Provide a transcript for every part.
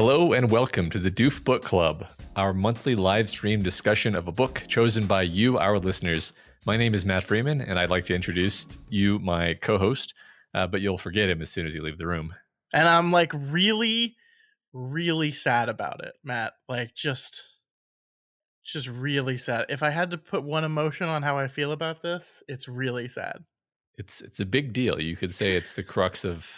Hello and welcome to the Doof Book Club, our monthly live stream discussion of a book chosen by you, our listeners. My name is Matt Freeman, and I'd like to introduce you, my co-host, but you'll forget him as soon as you leave the room. And I'm like really sad about it, Matt. Like just really sad. If I had to put one emotion on how I feel about this, it's really sad. It's a big deal. You could say it's the crux of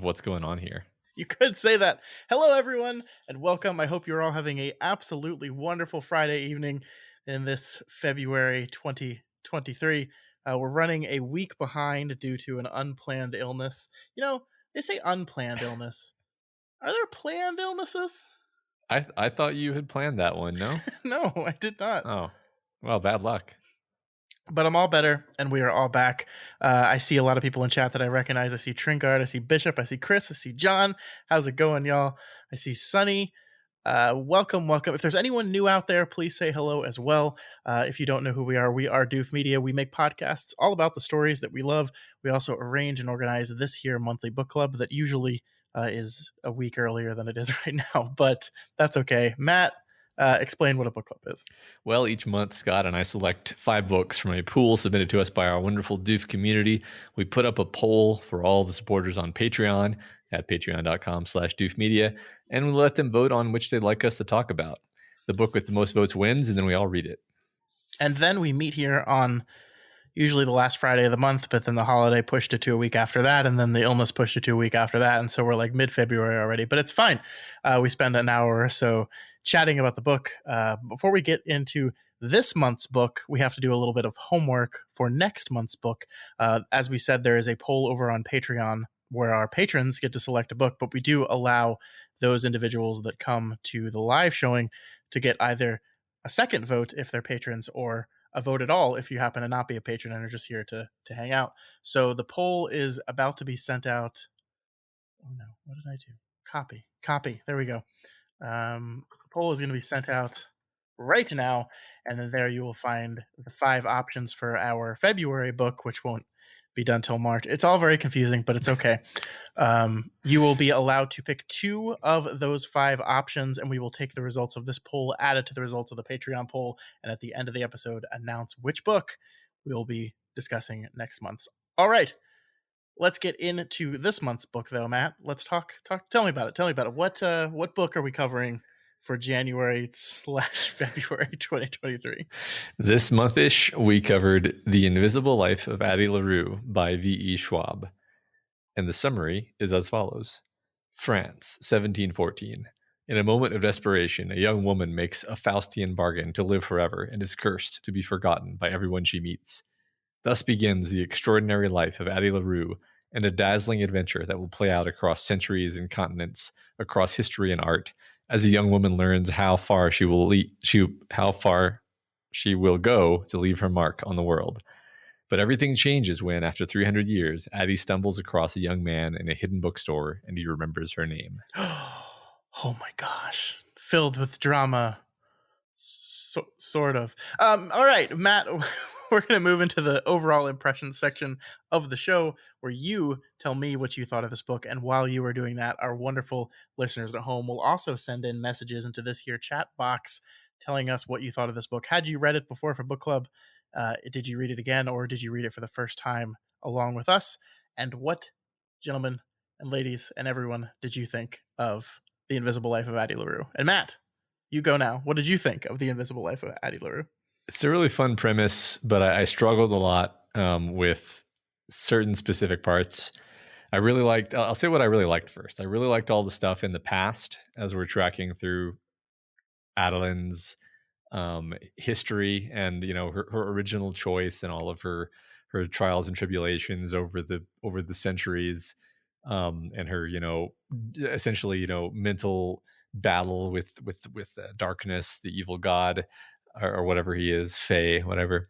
what's going on here. You could say that. Hello, everyone, and welcome. I hope you're all having a absolutely wonderful Friday evening in this February 2023. We're running a week behind due to an unplanned illness. You know, they say unplanned illness. Are there planned illnesses? I thought you had planned that one, no? No, I did not. Oh, well, bad luck. But I'm all better, and we are all back. I see a lot of people in chat that I recognize. I see Trinkard, I see Bishop, I see Chris, I see John. How's it going, y'all? I see Sunny. Welcome. If there's anyone new out there, please say hello as well. If you don't know who we are Doof Media. We make podcasts all about the stories that we love. We also arrange and organize this here monthly book club that usually is a week earlier than it is right now, but that's okay. Matt, explain what a book club is. Well, each month, Scott and I select 5 books from a pool submitted to us by our wonderful Doof community. We put up a poll for all the supporters on Patreon at patreon.com/Doof Media, and we let them vote on which they'd like us to talk about. The book with the most votes wins, and then we all read it. And then we meet here on usually the last Friday of the month, but then the holiday pushed it to a week after that, and then the illness pushed it to a week after that, and so we're like mid-February already, but it's fine. We spend an hour or so chatting about the book. Before we get into this month's book, we have to do a little bit of homework for next month's book. As we said, there is a poll over on Patreon where our patrons get to select a book, but we do allow those individuals that come to the live showing to get either a second vote if they're patrons or a vote at all if you happen to not be a patron and are just here to hang out. So the poll is about to be sent out. Oh no, what did I do? Copy. There we go. The poll is going to be sent out right now, and then there you will find the 5 options for our February book, which won't be done till March. It's all very confusing, but it's okay. You will be allowed to pick 2 of those 5 options, and we will take the results of this poll, add it to the results of the Patreon poll, and at the end of the episode, announce which book we will be discussing next month. All right. Let's get into this month's book, though, Matt. Let's talk. Tell me about it. What book are we covering for January/February 2023? This month-ish, we covered The Invisible Life of Addie LaRue by V.E. Schwab. And the summary is as follows. France, 1714. In a moment of desperation, a young woman makes a Faustian bargain to live forever and is cursed to be forgotten by everyone she meets. Thus begins the extraordinary life of Addie LaRue and a dazzling adventure that will play out across centuries and continents, across history and art, as a young woman learns how far she will go to leave her mark on the world. But everything changes when, after 300 years, Addie stumbles across a young man in a hidden bookstore and he remembers her name. Oh my gosh. Filled with drama. Sort of. All right, Matt, we're going to move into the overall impression section of the show where you tell me what you thought of this book. And while you are doing that, our wonderful listeners at home will also send in messages into this here chat box telling us what you thought of this book. Had you read it before for book club? Did you read it again, or did you read it for the first time along with us? And what, gentlemen and ladies and everyone, did you think of The Invisible Life of Addie LaRue? And Matt, you go now. What did you think of The Invisible Life of Addie LaRue? It's a really fun premise, but I struggled a lot with certain specific parts. I'll say what I really liked first. I really liked all the stuff in the past as we're tracking through Adeline's history and, her original choice and all of her trials and tribulations over the centuries, and her, essentially, mental battle with darkness, the evil god, or whatever he is, Fae, whatever.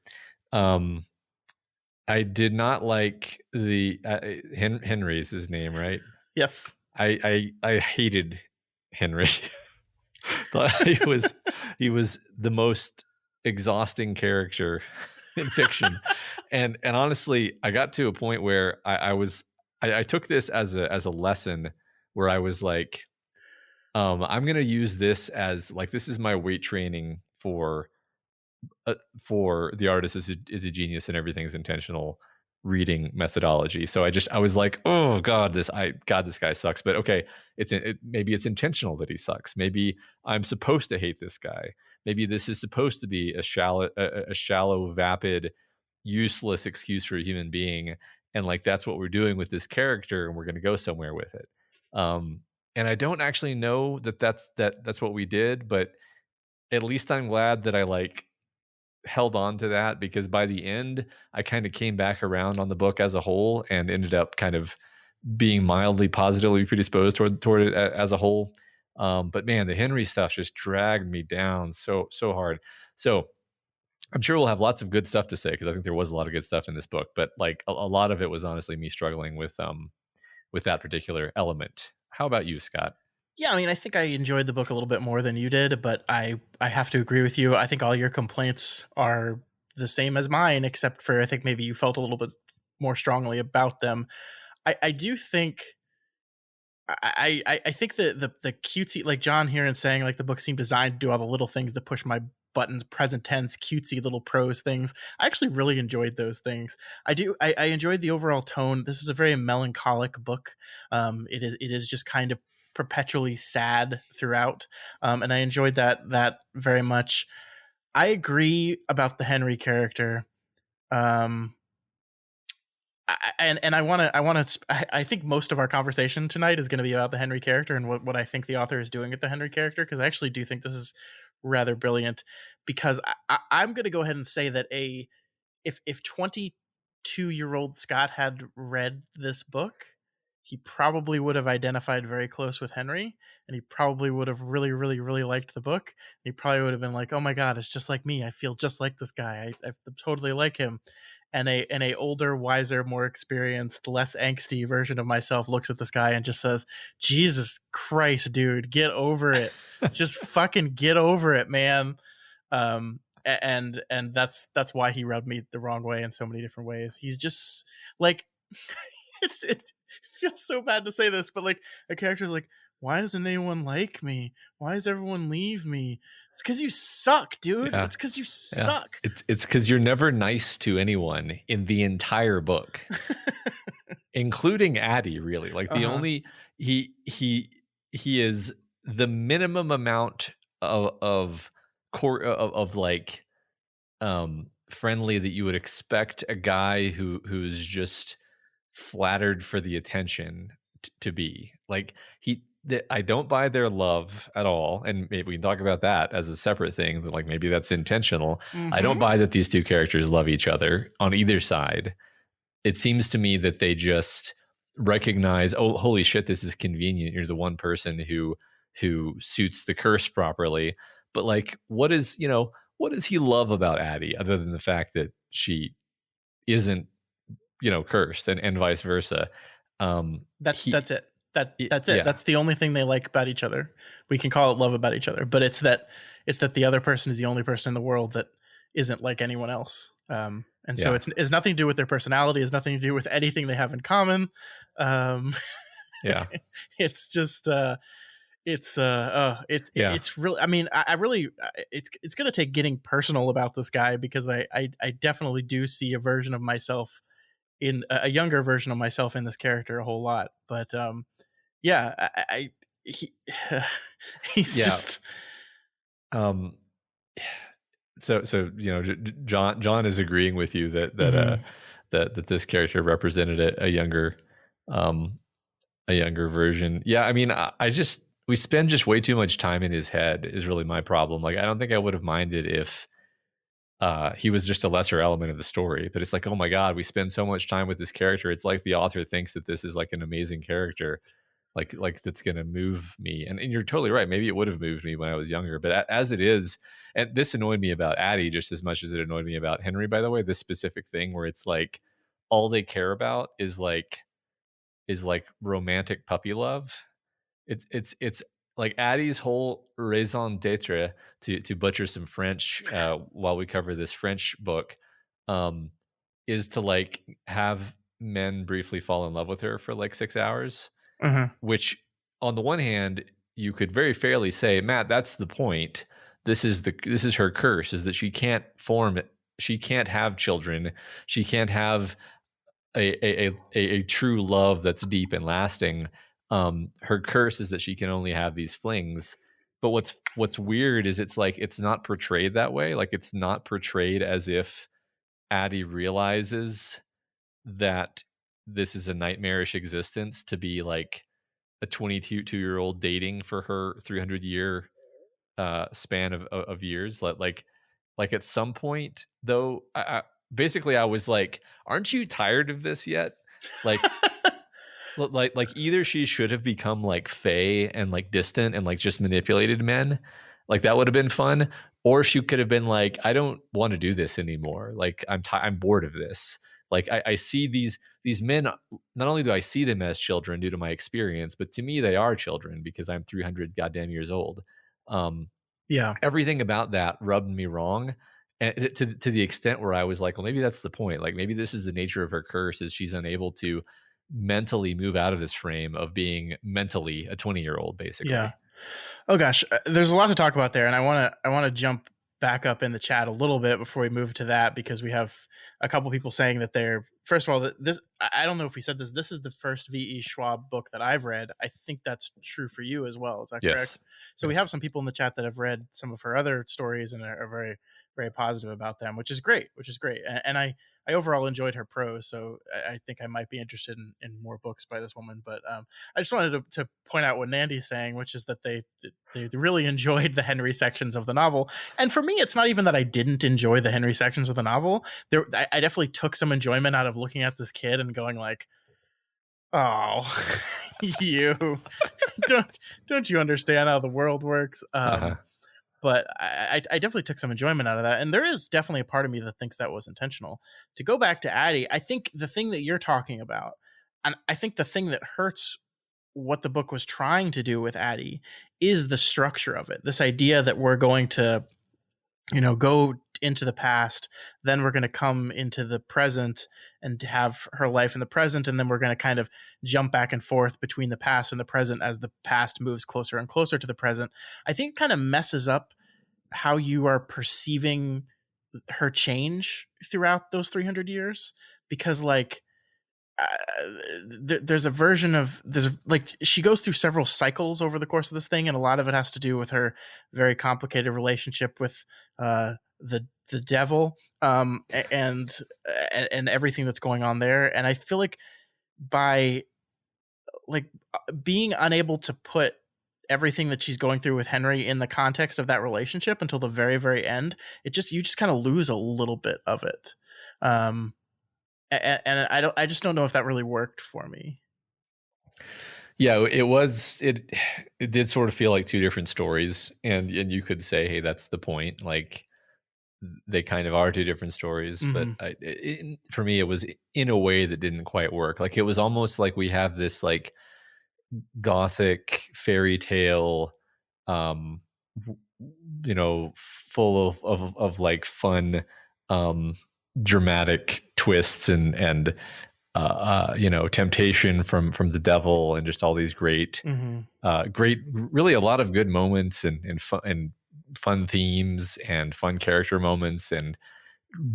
I did not like the Henry is his name, right? Yes. I hated Henry. he was the most exhausting character in fiction, and honestly, I got to a point where I took this as a lesson where I was like, I'm gonna use this as like this is my weight training for the artist is a genius and everything's intentional reading methodology. So I was like, oh god, this guy sucks. But okay, maybe it's intentional that he sucks. Maybe I'm supposed to hate this guy. Maybe this is supposed to be a shallow, vapid, useless excuse for a human being, and like that's what we're doing with this character, and we're going to go somewhere with it. And I don't actually know that's what we did, but at least I'm glad that I like held on to that because by the end, I kind of came back around on the book as a whole and ended up kind of being mildly positively predisposed toward it as a whole. But man, the Henry stuff just dragged me down so hard. So I'm sure we'll have lots of good stuff to say because I think there was a lot of good stuff in this book. But like a lot of it was honestly me struggling with that particular element. How about you, Scott? Yeah, I mean, I think I enjoyed the book a little bit more than you did, but I have to agree with you. I think all your complaints are the same as mine, except for I think maybe you felt a little bit more strongly about them. I do think I think the cutesy, like John here and saying like the book seemed designed to do all the little things to push my buttons, present tense, cutesy little prose things. I actually really enjoyed those things. I enjoyed the overall tone. This is a very melancholic book. It is just kind of perpetually sad throughout, and I enjoyed that very much. I agree about the Henry character. Um, and I think most of our conversation tonight is going to be about the Henry character and what I think the author is doing with the Henry character, because I actually do think this is rather brilliant. Because I'm going to go ahead and say that if 22-year-old Scott had read this book, he probably would have identified very close with Henry, and he probably would have really, really, really liked the book. He probably would have been like, "Oh my god, it's just like me. I feel just like this guy. I totally like him." And a older, wiser, more experienced, less angsty version of myself looks at this guy and just says, "Jesus Christ, dude, get over it. Just fucking get over it, man." And that's why he rubbed me the wrong way in so many different ways. He's just like it feels so bad to say this, but like a character's like, why doesn't anyone like me? Why does everyone leave me? It's because you suck, dude. Yeah. It's because you Yeah. suck. It's because you're never nice to anyone in the entire book, including Addie, really. Like the only he is the minimum amount of of like friendly that you would expect a guy who's just flattered for the attention to be. Like I don't buy their love at all, and maybe we can talk about that as a separate thing. That like maybe that's intentional. I don't buy that these two characters love each other on either side. It seems to me that they just recognize, oh, holy shit, this is convenient. You're the one person who suits the curse properly. But like, what does he love about Addie other than the fact that she isn't cursed and vice versa? That's He, it. That's it. yeah, That's the only thing they like about each other. We can call it love about each other, but it's that the other person is the only person in the world that isn't like anyone else. And so it's nothing to do with their personality. It's nothing to do with anything they have in common. Yeah. It's just it's really, I mean, I really, it's going to take getting personal about this guy, because I definitely do see a version of myself in a younger version of myself in this character a whole lot. But yeah, he, he's just um so John is agreeing with you that that this character represented a younger version. Yeah, I mean, I just we spend just way too much time in his head is really my problem. Like I don't think I would have minded if he was just a lesser element of the story, but it's like, oh my god, we spend so much time with this character. It's like the author thinks that this is like an amazing character, like that's gonna move me. And you're totally right. Maybe it would have moved me when I was younger, but as it is, and this annoyed me about Addie just as much as it annoyed me about Henry. By the way, this specific thing where it's like all they care about is like romantic puppy love. It's like Addie's whole raison d'etre, to butcher some French while we cover this French book, um, is to like have men briefly fall in love with her for like 6 hours, which on the one hand you could very fairly say, Matt, that's the point. This is her curse, is that she can't have children. She can't have a true love that's deep and lasting. Her curse is that she can only have these flings. But what's weird is it's not portrayed that way. Like, it's not portrayed as if Addie realizes that this is a nightmarish existence to be like a 22-year-old dating for her 300-year span of years. Like at some point though, basically I was like, aren't you tired of this yet? Like like either she should have become like Faye and like distant and like just manipulated men, like that would have been fun, or she could have been like, I don't want to do this anymore. Like I'm bored of this. Like I see these men. Not only do I see them as children due to my experience, but to me they are children because I'm 300 goddamn years old. Yeah. Everything about that rubbed me wrong, and to the extent where I was like, well, maybe that's the point. Like maybe this is the nature of her curse, is she's unable to mentally move out of this frame of being mentally a 20-year-old, basically. Yeah. Oh gosh, there's a lot to talk about there, and I want to jump back up in the chat a little bit before we move to that, because we have a couple people saying that they're, first of all, this, I don't know if we said this, this is the first V.E. Schwab book that I've read. I think that's true for you as well. Is that correct? So we have some people in the chat that have read some of her other stories and are very, very positive about them, which is great. And I overall enjoyed her prose, so I think I might be interested in more books by this woman. But I just wanted to point out what Nandy's saying, which is that they really enjoyed the Henry sections of the novel. And for me, it's not even that I didn't enjoy the Henry sections of the novel. I definitely took some enjoyment out of looking at this kid and going like, oh, you don't you understand how the world works? But I definitely took some enjoyment out of that. And there is definitely a part of me that thinks that was intentional. To go back to Addie, I think the thing that you're talking about, and I think the thing that hurts what the book was trying to do with Addie, is the structure of it. This idea that we're going to, go into the past, then we're going to come into the present and have her life in the present, and then we're going to kind of jump back and forth between the past and the present as the past moves closer and closer to the present. I think it kind of messes up how you are perceiving her change throughout those 300 years, because like there's a version of, she goes through several cycles over the course of this thing, and a lot of it has to do with her very complicated relationship with the devil, and everything that's going on there. And I feel like by being unable to put everything that she's going through with Henry in the context of that relationship until the very, very end, you just kind of lose a little bit of it. And I just don't know if that really worked for me. Yeah, it did sort of feel like two different stories, and you could say, hey, that's the point. Like they kind of are two different stories, Mm-hmm. but for me, it was in a way that didn't quite work. Like it was almost like we have this like gothic fairy tale, full of like fun, dramatic twists and temptation from the devil, and just all these great, really a lot of good moments and fun themes and fun character moments and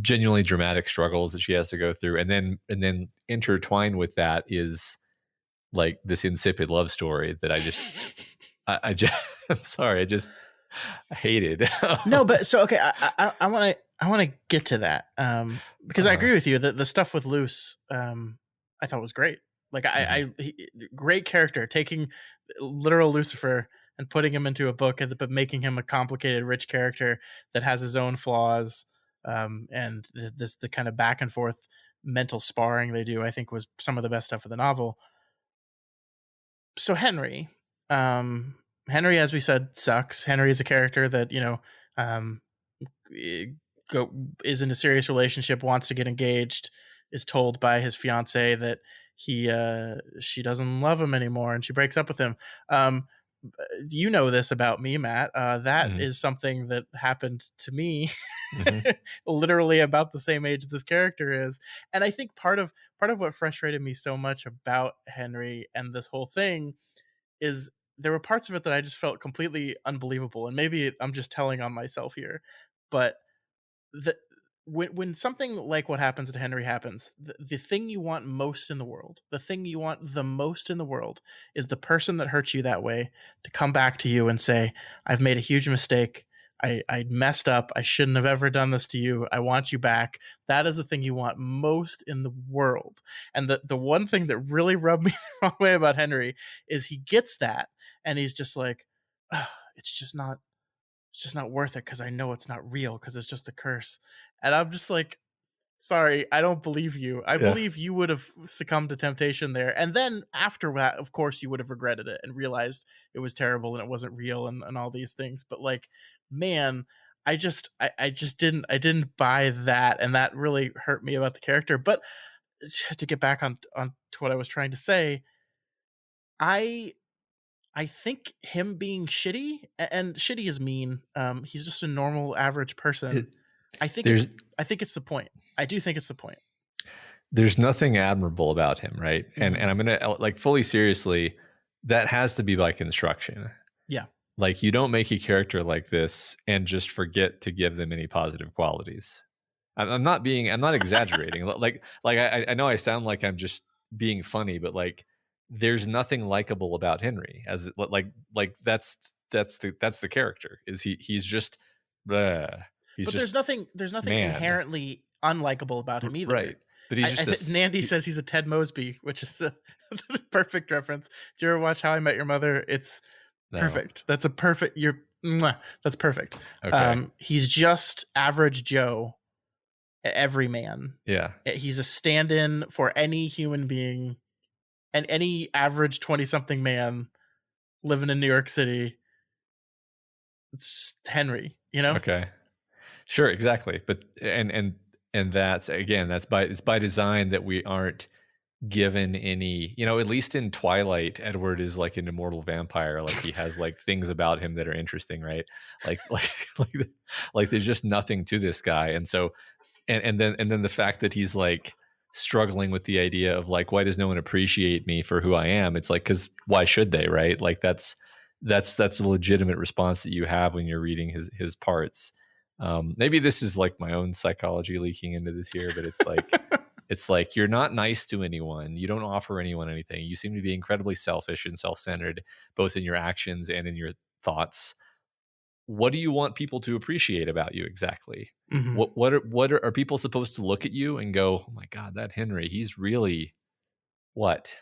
genuinely dramatic struggles that she has to go through, and then intertwined with that is like this insipid love story that I just I'm sorry, I hated. No, but so okay, I want to get to that, because I agree with you that the stuff with Luce, I thought was great. Like great character, taking literal Lucifer and putting him into a book, but making him a complicated, rich character that has his own flaws, and the kind of back and forth mental sparring they do, I think, was some of the best stuff of the novel. So Henry, as we said, sucks. Henry is a character that is in a serious relationship, wants to get engaged, is told by his fiance that she doesn't love him anymore, and she breaks up with him. You know this about me, Matt. That is something that happened to me, literally about the same age this character is. And I think part of what frustrated me so much about Henry and this whole thing is there were parts of it that I just felt completely unbelievable, and maybe I'm just telling on myself here, but the when something like what happens to Henry happens, the thing you want most in the world, the thing you want the most in the world, is the person that hurt you that way to come back to you and say, "I've made a huge mistake. I messed up. I shouldn't have ever done this to you. I want you back." That is the thing you want most in the world. And the one thing that really rubbed me the wrong way about Henry is he gets that, and he's just like, "Ugh, it's just not worth it because I know it's not real because it's just a curse." And I'm just like, sorry, I don't believe you. I Yeah. believe you would have succumbed to temptation there. And then after that, of course, you would have regretted it and realized it was terrible and it wasn't real and all these things. But like, man, I just didn't buy that. And that really hurt me about the character. But to get back on to what I was trying to say, I I think him being shitty, and shitty is mean. He's just a normal, average person. It, I think it's there's I think it's the point. I do think it's the point. there's nothing admirable about him, right? And Mhm. I'm gonna like fully seriously, that has to be by construction. Yeah. Like you don't make a character like this and just forget to give them any positive qualities. I'm not exaggerating. I know I sound like I'm just being funny, but like there's nothing likable about Henry as that's the character. Is he's just bleh. He's But just there's nothing man. inherently unlikable about him either. Right. But he's I just think Nandy says he's a Ted Mosby, which is a perfect reference. Do you ever watch How I Met Your Mother? It's no. perfect. That's a perfect. That's perfect. Okay. He's just average Joe, every man. Yeah. He's a stand-in for any human being and any average 20-something man living in New York City. It's Henry, you know? Okay. Sure, exactly. But and that's again, that's by it's by design that we aren't given any, at least in Twilight, Edward is like an immortal vampire. Like he has like things about him that are interesting, right? Like like like there's just nothing to this guy. And so and then the fact that he's like struggling with the idea of like, why does no one appreciate me for who I am? It's like, because why should they, right? Like that's a legitimate response that you have when you're reading his parts. Maybe this is like my own psychology leaking into this here, but it's like you're not nice to anyone. You don't offer anyone anything. You seem to be incredibly selfish and self-centered, both in your actions and in your thoughts. What do you want people to appreciate about you exactly? Mhm. Are people supposed to look at you and go, "Oh my God, that Henry, he's really what?"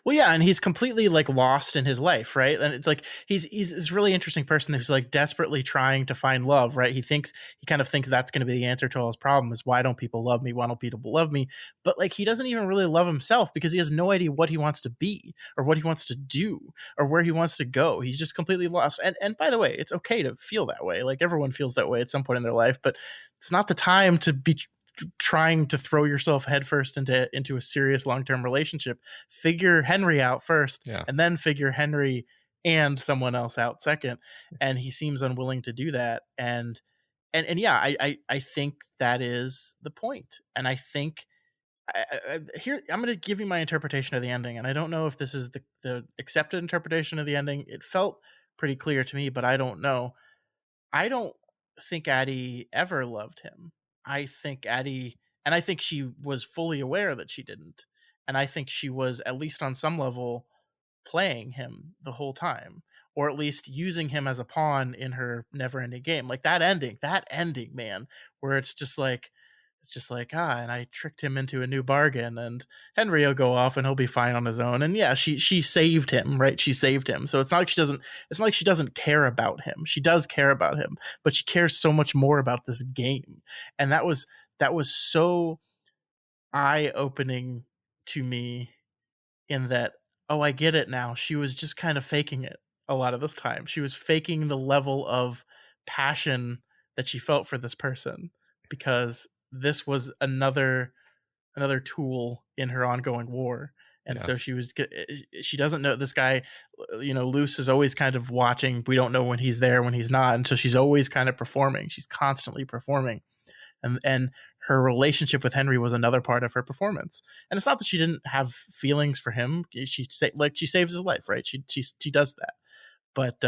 Well, yeah, and he's completely like lost in his life, right? And it's like he's this really interesting person who's like desperately trying to find love, right? He kind of thinks that's going to be the answer to all his problems. Why don't people love me? Why don't people love me? But like he doesn't even really love himself because he has no idea what he wants to be or what he wants to do or where he wants to go. He's just completely lost. And by the way, it's okay to feel that way. Like everyone feels that way at some point in their life, but it's not the time to be trying to throw yourself headfirst into a serious long-term relationship. Figure Henry out first Yeah. and then figure Henry and someone else out second, and he seems unwilling to do that. And yeah, I think that is the point. And I think here I'm going to give you my interpretation of the ending, and I don't know if this is the accepted interpretation of the ending. It felt pretty clear to me, but I don't know. I don't think Addie ever loved him. I think Addie, and I think she was fully aware that she didn't. And I think she was, at least on some level, playing him the whole time, or at least using him as a pawn in her never ending game. Like that ending, man, where it's just like, and I tricked him into a new bargain, and Henry will go off and he'll be fine on his own. And yeah, she saved him, right? She saved him. So it's not like she doesn't care about him. She does care about him, but she cares so much more about this game. And that was so eye-opening to me, in that, oh, I get it now. She was just kind of faking it a lot of this time. She was faking the level of passion that she felt for this person because this was another tool in her ongoing war. And Yeah. so she doesn't know this guy, Luce is always kind of watching. We don't know when he's there, when he's not. And so she's always kind of performing. She's constantly performing. and her relationship with Henry was another part of her performance. And it's not that she didn't have feelings for him. She saves his life, right? She does that. But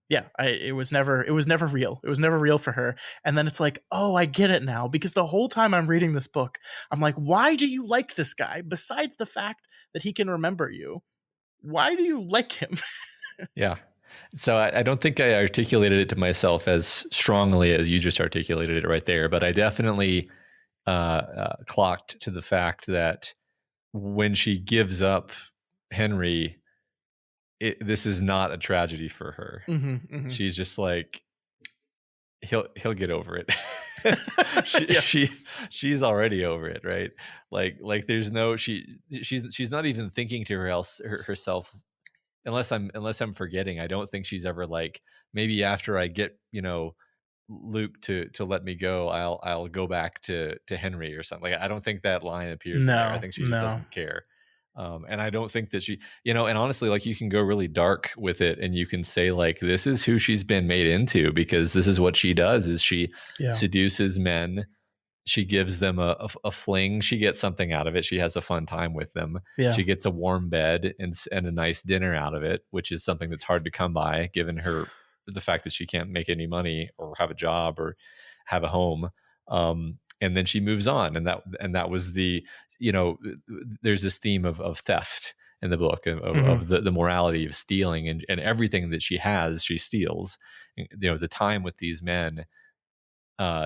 yeah, it was never real. It was never real for her. And then it's like, oh, I get it now, because the whole time I'm reading this book, I'm like, why do you like this guy besides the fact that he can remember you? Why do you like him? Yeah. So I don't think I articulated it to myself as strongly as you just articulated it right there, but I definitely clocked to the fact that when she gives up Henry, this is not a tragedy for her. Mm-hmm, mm-hmm. She's just like, he'll get over it. Yeah. She's already over it, right? Like there's no she's not even thinking to herself, unless I'm forgetting. I don't think she's ever like, maybe after I get, Luke to let me go, I'll go back to Henry or something. Like, I don't think that line appears in there. I think she just doesn't care. And I don't think that she, and honestly, like, you can go really dark with it, and you can say, like, this is who she's been made into, because this is what she does, is she seduces men. She gives them a fling. She gets something out of it. She has a fun time with them. Yeah. She gets a warm bed and a nice dinner out of it, which is something that's hard to come by, given the fact that she can't make any money or have a job or have a home. And then she moves on. And that was there's this theme of theft in the book, of the morality of stealing, and everything that she has, she steals. The time with these men,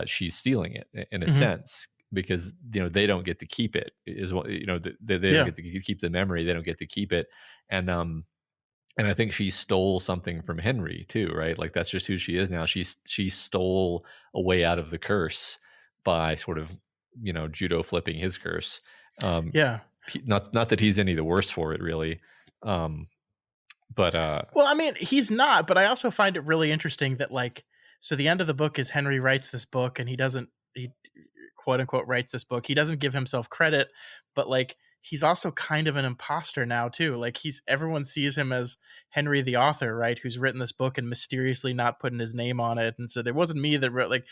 she's stealing it in a sense, because they don't get to keep it, is what they don't get to keep the memory. They don't get to keep it. And I think she stole something from Henry too, right? Like, that's just who she is now. She stole a way out of the curse by sort of judo flipping his curse. Not that he's any the worse for it, really. But well, I mean, he's not, but I also find it really interesting that, like, so the end of the book is Henry writes this book, and he quote unquote writes this book. He doesn't give himself credit, but, like, he's also kind of an imposter now too. Like, everyone sees him as Henry the author, right? Who's written this book and mysteriously not putting his name on it. And said, it wasn't me that wrote, like,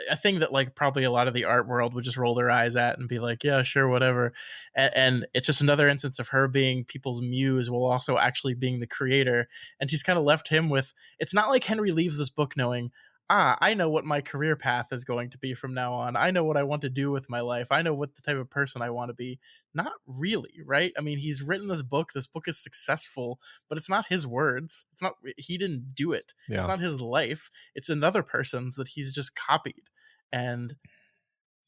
a thing that, like, probably a lot of the art world would just roll their eyes at and be like, yeah, sure, whatever. And it's just another instance of her being people's muse while also actually being the creator. And she's kind of left him with, it's not like Henry leaves this book knowing, I know what my career path is going to be from now on. I know what I want to do with my life. I know what the type of person I want to be. Not really, right? I mean, he's written this book. This book is successful, but it's not his words. It's not, he didn't do it. Yeah. It's not his life. It's another person's that he's just copied. And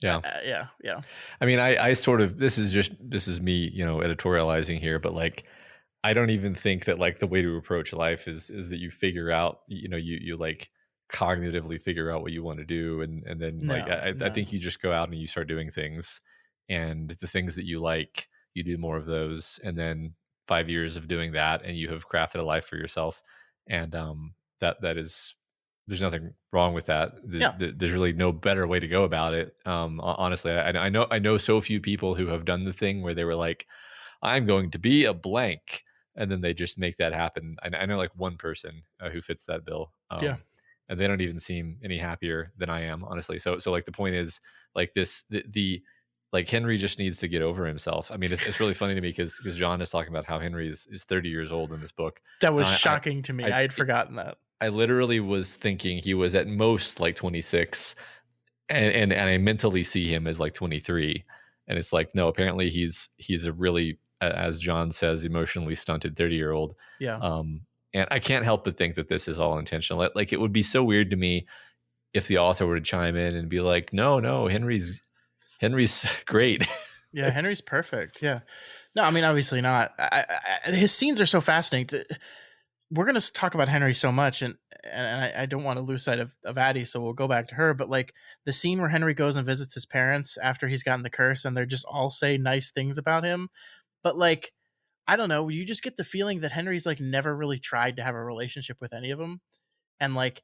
yeah. I mean, I sort of, this is me, editorializing here, but, like, I don't even think that, like, the way to approach life is that you figure out, you like cognitively figure out what you want to do, and then I think you just go out and you start doing things, and the things that you like, you do more of those, and then 5 years of doing that, and you have crafted a life for yourself. And that is, there's nothing wrong with that. There's really no better way to go about it. Honestly, I know so few people who have done the thing where they were like, I'm going to be a blank, and then they just make that happen. I know, like, one person who fits that bill. And they don't even seem any happier than I am, honestly. So like, the point is, like, like, Henry just needs to get over himself. I mean, it's really funny to me because John is talking about how Henry is 30 years old in this book. That was shocking to me. I had forgotten that. I literally was thinking he was at most like 26, and I mentally see him as like 23. And it's like, no, apparently he's a really, as John says, emotionally stunted 30-year-old. Yeah. And I can't help but think that this is all intentional. Like, it would be so weird to me if the author were to chime in and be like, no, Henry's great. Yeah, Henry's perfect. Yeah. No, I mean, obviously not. His scenes are so fascinating. We're going to talk about Henry so much, and I don't want to lose sight of ADDIE, so we'll go back to her. But, like, the scene where Henry goes and visits his parents after he's gotten the curse, and they're just all say nice things about him. But, like, I don't know, you just get the feeling that Henry's, like, never really tried to have a relationship with any of them. And, like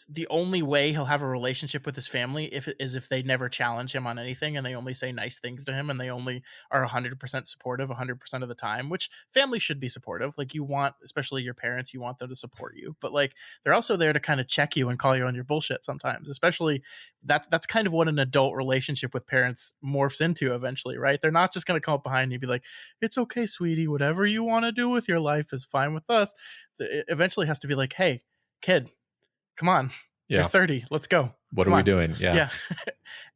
the only way he'll have a relationship with his family if they never challenge him on anything, and they only say nice things to him, and they only are 100% supportive 100% of the time, which families should be supportive. Like, you want, especially your parents, you want them to support you, but like, they're also there to kind of check you and call you on your bullshit sometimes. Especially that's kind of what an adult relationship with parents morphs into eventually, right? They're not just going to come up behind you and be like, it's okay, sweetie, whatever you want to do with your life is fine with us. It eventually has to be like, hey, kid, come on, you're Yeah. 30, let's go. What Come are we on. doing? Yeah. Yeah.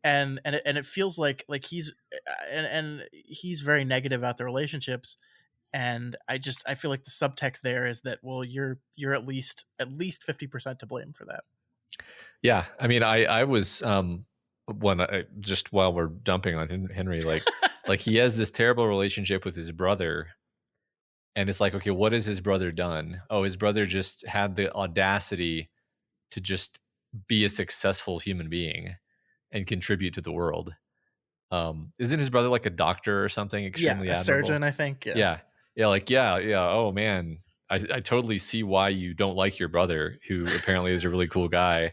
And it feels like he's and he's very negative about the relationships, and I feel like the subtext there is that, well, you're at least 50% to blame for that. Yeah. I mean, I was just while we're dumping on Henry, like like he has this terrible relationship with his brother, and it's like, okay, what has his brother done? Oh, his brother just had the audacity to just be a successful human being and contribute to the world. Isn't his brother like a doctor or something Yeah, extremely a surgeon, admirable? I think. Yeah. Yeah. Yeah. Like, yeah. Yeah. Oh, man. I totally see why you don't like your brother, who apparently is a really cool guy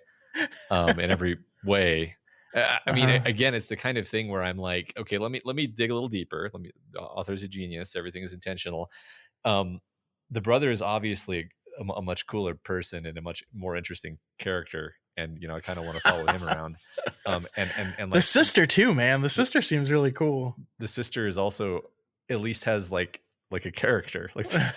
in every way. I mean, Uh-huh. again, it's the kind of thing where I'm like, okay, let me dig a little deeper. Author's a genius. Everything is intentional. Um, the brother is obviously a much cooler person and a much more interesting character, and I kind of want to follow him around. And The like sister too, man. The the, sister seems really cool. the sister is also, at least has like a character. Like the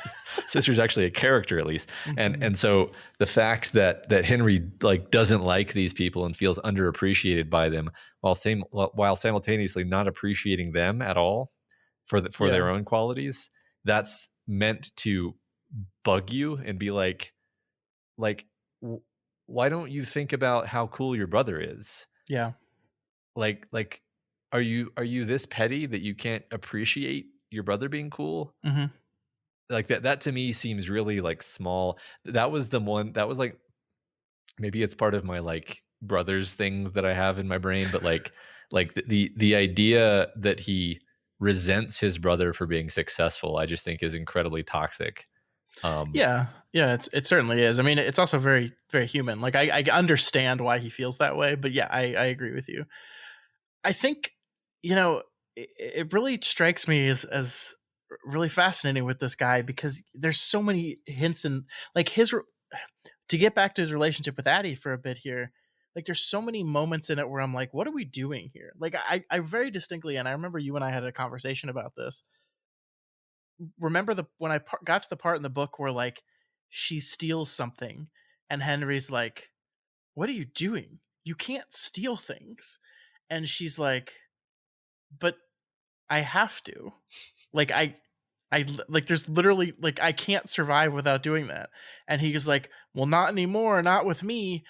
sister's actually a character at least. And so the fact that Henry like doesn't like these people and feels underappreciated by them, while simultaneously not appreciating them at all for Yeah. their own qualities, that's meant to bug you and be like why don't you think about how cool your brother is? Yeah. Like are you this petty that you can't appreciate your brother being cool? Hmm. Like that to me seems really like small. That was the one that was like, maybe it's part of my like brothers thing that I have in my brain, but like the idea that he resents his brother for being successful, I just think is incredibly toxic. Um Yeah. Yeah, it certainly is. I mean, it's also very, very human. Like, I understand why he feels that way, but yeah, I agree with you. I think, it really strikes me as really fascinating with this guy, because there's so many hints, and like to get back to his relationship with Addie for a bit here, like, there's so many moments in it where I'm like, what are we doing here? Like, I very distinctly, and I remember you and I had a conversation about this. Remember when I got to the part in the book where like she steals something, and Henry's like, what are you doing? You can't steal things. And she's like, but I have to. Like, I like, there's literally, like, I can't survive without doing that. And he's like, well, not anymore, not with me.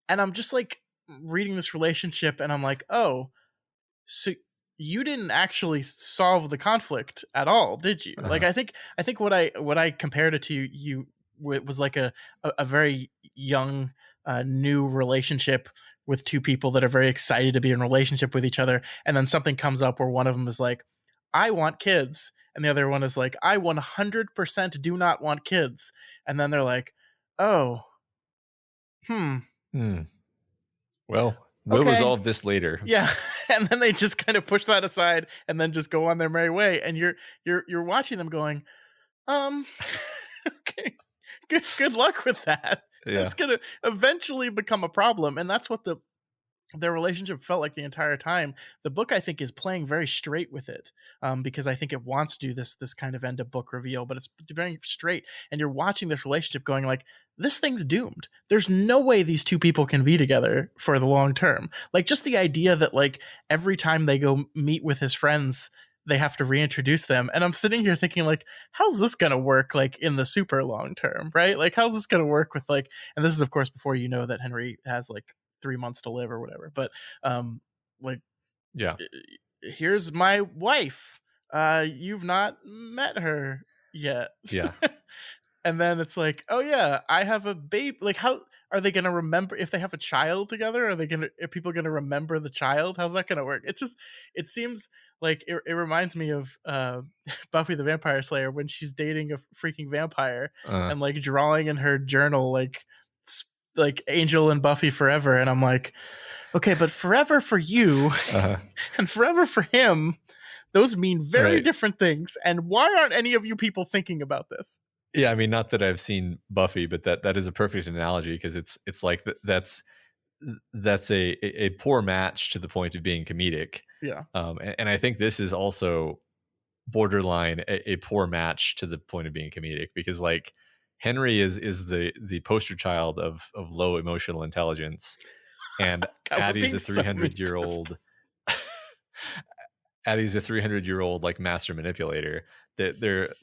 And I'm just like reading this relationship, and I'm like, oh, so you didn't actually solve the conflict at all, did you? Like, uh, I think what I compared it to, was like a very young, new relationship with two people that are very excited to be in relationship with each other, and then something comes up where one of them is like, I want kids, and the other one is like, I 100% do not want kids, and then they're like, oh, hmm. Well, we'll okay. resolve this later. Yeah. And then they just kind of push that aside and then just go on their merry way. And you're watching them going, um, okay, good luck with that. Yeah. That's gonna eventually become a problem. And that's what their relationship felt like the entire time. The book, I think, is playing very straight with it, because I think it wants to do this kind of end of book reveal, but it's very straight. And you're watching this relationship going like, this thing's doomed. There's no way these two people can be together for the long term. Like, just the idea that like every time they go meet with his friends, they have to reintroduce them. And I'm sitting here thinking like, how's this going to work like in the super long term, right? Like, how's this going to work with like, and this is of course before you know that Henry has like 3 months to live or whatever. But like, Yeah. here's my wife. You've not met her yet. Yeah. And then it's like, oh yeah, I have a baby. Like, how are they going to remember if they have a child together? Are people going to remember the child? How's that going to work? It's just, it seems like it reminds me of Buffy the Vampire Slayer when she's dating a freaking vampire Uh, and like drawing in her journal like like Angel and Buffy forever, and I'm like, okay, but forever for you and forever for him, those mean very Right. different things. And why aren't any of you people thinking about this? Yeah, I mean, not that I've seen Buffy, but that is a perfect analogy, because it's like that's a poor match to the point of being comedic. Yeah. And I think this is also borderline a poor match to the point of being comedic, because like Henry is the poster child of low emotional intelligence, and God, we're Addie's being a so mean 300 to year this old Addie's a 300-year-old like master manipulator. That they're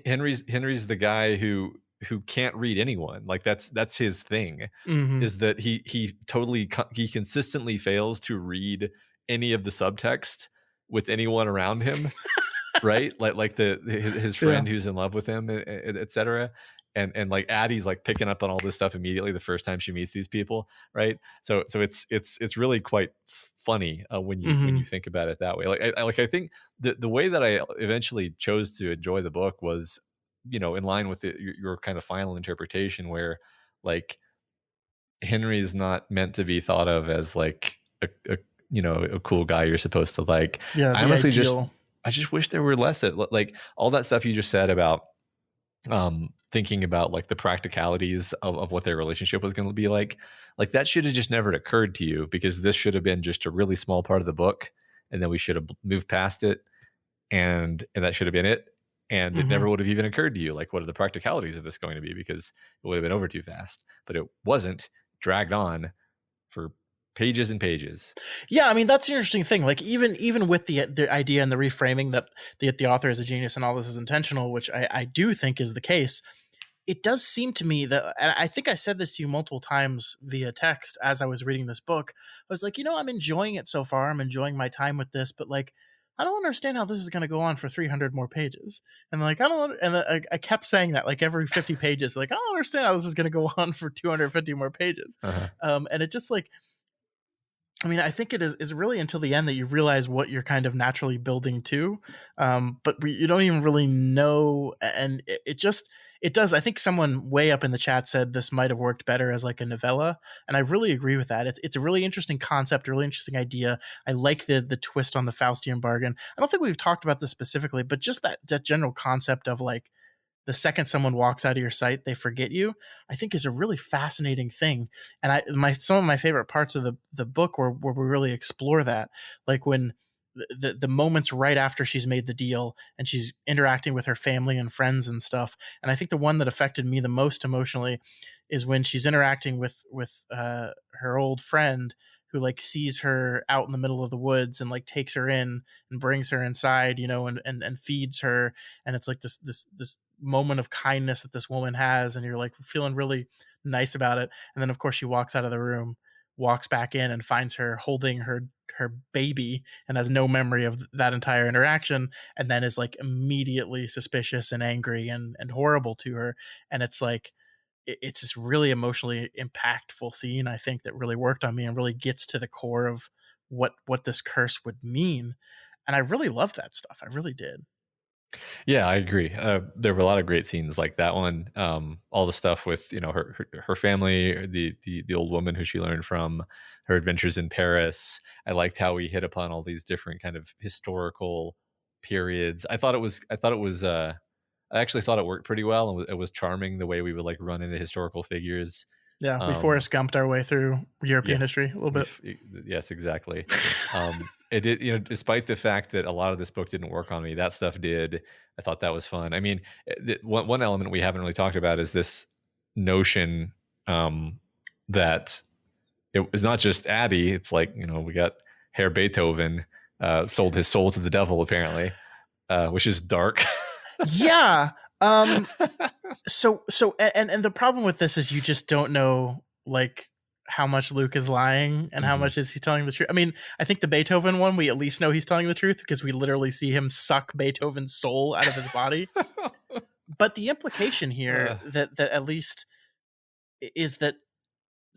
Henry's the guy who can't read anyone. Like that's his thing, Mhm. is that he consistently fails to read any of the subtext with anyone around him, right? Like his Yeah. friend who's in love with him, etc. And like Addie's like picking up on all this stuff immediately the first time she meets these people, right? So it's really quite funny when you Mhm. think about it that way. I think the way that I eventually chose to enjoy the book was, in line with your kind of final interpretation, where like Henry is not meant to be thought of as like a cool guy you're supposed to like. Yeah, I the honestly just ideal. I just wish there were less like all that stuff you just said about thinking about like the practicalities of what their relationship was going to be like that should have just never occurred to you, because this should have been just a really small part of the book, and then we should have moved past it, and that should have been it, and it Mhm. never would have even occurred to you like what are the practicalities of this going to be, because it would have been over too fast. But it wasn't, dragged on for pages and pages. Yeah, I mean that's the interesting thing. Like even with the idea and the reframing that the author is a genius and all this is intentional, which I do think is the case. It does seem to me that, and I think I said this to you multiple times via text as I was reading this book. I was like, I'm enjoying it so far. I'm enjoying my time with this, but like, I don't understand how this is going to go on for 300 more pages. And like, I don't, and I kept saying that like every 50 pages, like, I don't understand how this is going to go on for 250 more pages. Uh-huh. And it just like, I mean, I think it is really until the end that you realize what you're kind of naturally building to, but you don't even really know, and it does. I think someone way up in the chat said this might have worked better as like a novella, and I really agree with that. It's a really interesting concept, a really interesting idea. I like the twist on the Faustian bargain. I don't think we've talked about this specifically, but just that general concept of like the second someone walks out of your sight, they forget you, I think is a really fascinating thing. And some of my favorite parts of the book where we really explore that, like when the moments right after she's made the deal and she's interacting with her family and friends and stuff. And I think the one that affected me the most emotionally is when she's interacting with her old friend who like sees her out in the middle of the woods and like takes her in and brings her inside, and feeds her. And it's like this moment of kindness that this woman has, and you're like feeling really nice about it. And then of course she walks out of the room, walks back in, and finds her holding her baby and has no memory of that entire interaction, and then is like immediately suspicious and angry and horrible to her. And it's like it's this really emotionally impactful scene, I think, that really worked on me and really gets to the core of what this curse would mean. And I really loved that stuff. I really did. Yeah, I agree. There were a lot of great scenes like that one. All the stuff with her family, the old woman who she learned from, her adventures in Paris. I liked how we hit upon all these different kind of historical periods. I actually thought it worked pretty well, and it was charming the way we would like run into historical figures. Yeah, we Um, Forrest Gumped our way through European yes, history a little bit. yes, exactly. It did, despite the fact that a lot of this book didn't work on me, that stuff did. I thought that was fun. I mean, one element we haven't really talked about is this notion that it was not just Addie. It's like, we got Herr Beethoven sold his soul to the devil, apparently, which is dark. Yeah. So the problem with this is you just don't know like how much Luke is lying and how Mhm. much is he telling the truth. I mean, I think the Beethoven one, we at least know he's telling the truth because we literally see him suck Beethoven's soul out of his body. But the implication here Uh, that at least is that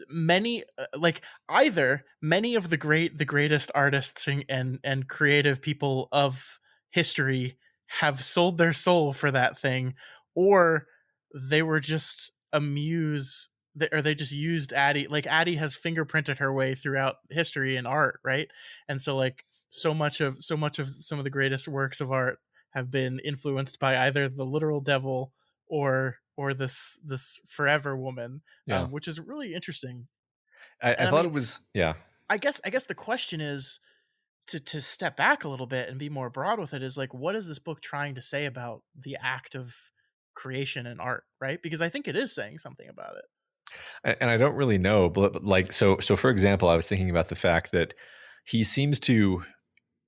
many like either many of the greatest artists and creative people of history have sold their soul for that thing, or they were just a muse or they just used Addie. Like Addie has fingerprinted her way throughout history and art, right? And so like so much of some of the greatest works of art have been influenced by either the literal devil or this forever woman, Yeah. which is really interesting. I And I thought mean, it was, yeah. I guess the question is to step back a little bit and be more broad with it is like, what is this book trying to say about the act of creation and art, right? Because I think it is saying something about it. And I don't really know, but like, so for example, I was thinking about the fact that he seems to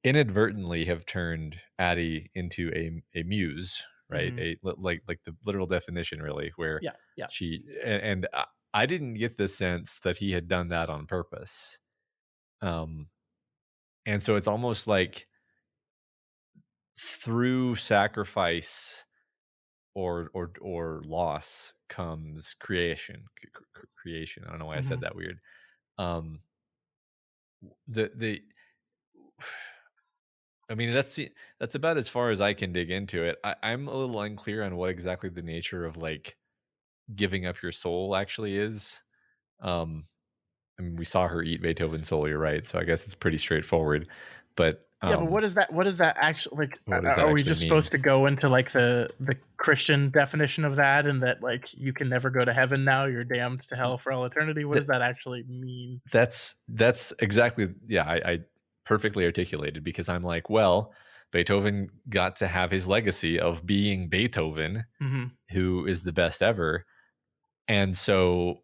inadvertently have turned Addie into a muse, right? Mm-hmm. Like the literal definition, really, where Yeah, yeah. she and I didn't get the sense that he had done that on purpose. Um, and so it's almost like through sacrifice or loss comes creation. Creation. I don't know why I Mm-hmm. said that weird. Um, the I mean, that's about as far as I can dig into it. I'm a little unclear on what exactly the nature of like giving up your soul actually is. Um, I mean, we saw her eat Beethoven's soul. You're right, so I guess it's pretty straightforward. But Yeah, but what does that actually like? what does that Are we actually just mean? supposed to go into like the Christian definition of that, and that like you can never go to heaven now, you're damned to hell for all eternity? What Th- does that actually mean? that's exactly, yeah. I perfectly articulated, because I'm like, well, Beethoven got to have his legacy of being Beethoven, Mm-hmm. who is the best ever. And so,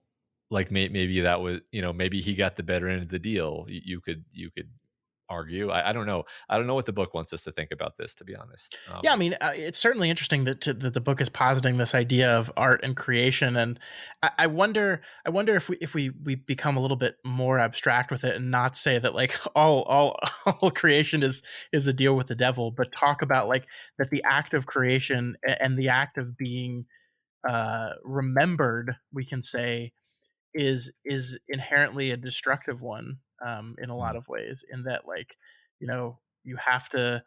like, maybe that was, maybe he got the better end of the deal. You could argue. I don't know. I don't know what the book wants us to think about this, to be honest. Yeah, I mean, it's certainly interesting that the book is positing this idea of art and creation, and I wonder if we become a little bit more abstract with it and not say that like all creation is a deal with the devil, but talk about like that the act of creation and the act of being remembered, we can say, is inherently a destructive one, in a lot Mm, of ways. In that, like, you have to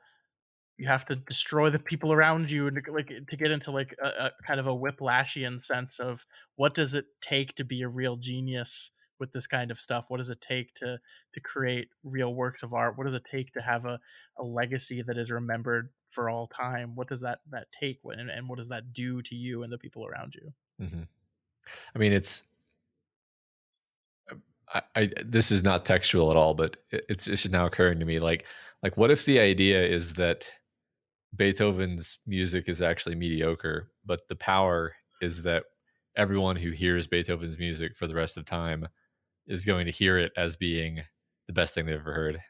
destroy the people around you, and like to get into like a kind of a whiplashian sense of what does it take to be a real genius with this kind of stuff. What does it take to create real works of art? What does it take to have a legacy that is remembered for all time? What does that take, and what does that do to you and the people around you? mhm. I mean, this is not textual at all, but it's now occurring to me, like what if the idea is that Beethoven's music is actually mediocre, but the power is that everyone who hears Beethoven's music for the rest of time is going to hear it as being the best thing they've ever heard.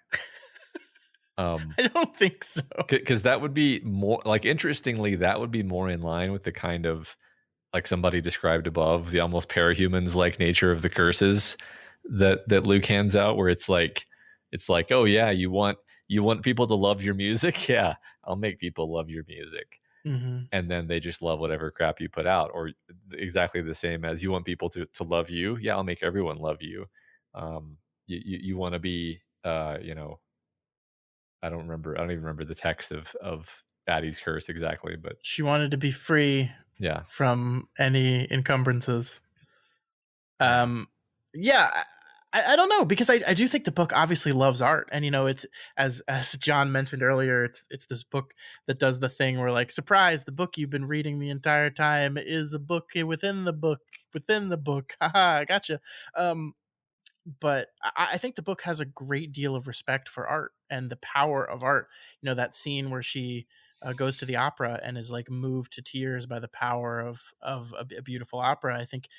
Um, I don't think so. because that would be more like, interestingly, that would be more in line with the kind of, like somebody described above, the almost parahumans like nature of the curses that Luke hands out, where it's like, oh yeah, you want people to love your music. Yeah, I'll make people love your music. Hmm. And then they just love whatever crap you put out. Or exactly the same as, you want people to love you. Yeah, I'll make everyone love you. um you want to be, I don't even remember the text of Addie's curse exactly, but She wanted to be free yeah. from any encumbrances. um Um, yeah, I don't know, because I do think the book obviously loves art, and it's as John mentioned earlier, it's this book that does the thing where like, surprise, the book you've been reading the entire time is a book within the book within the book. Haha, gotcha. Um, but I think the book has a great deal of respect for art and the power of art. That scene where she goes to the opera and is like moved to tears by the power of a beautiful opera. I think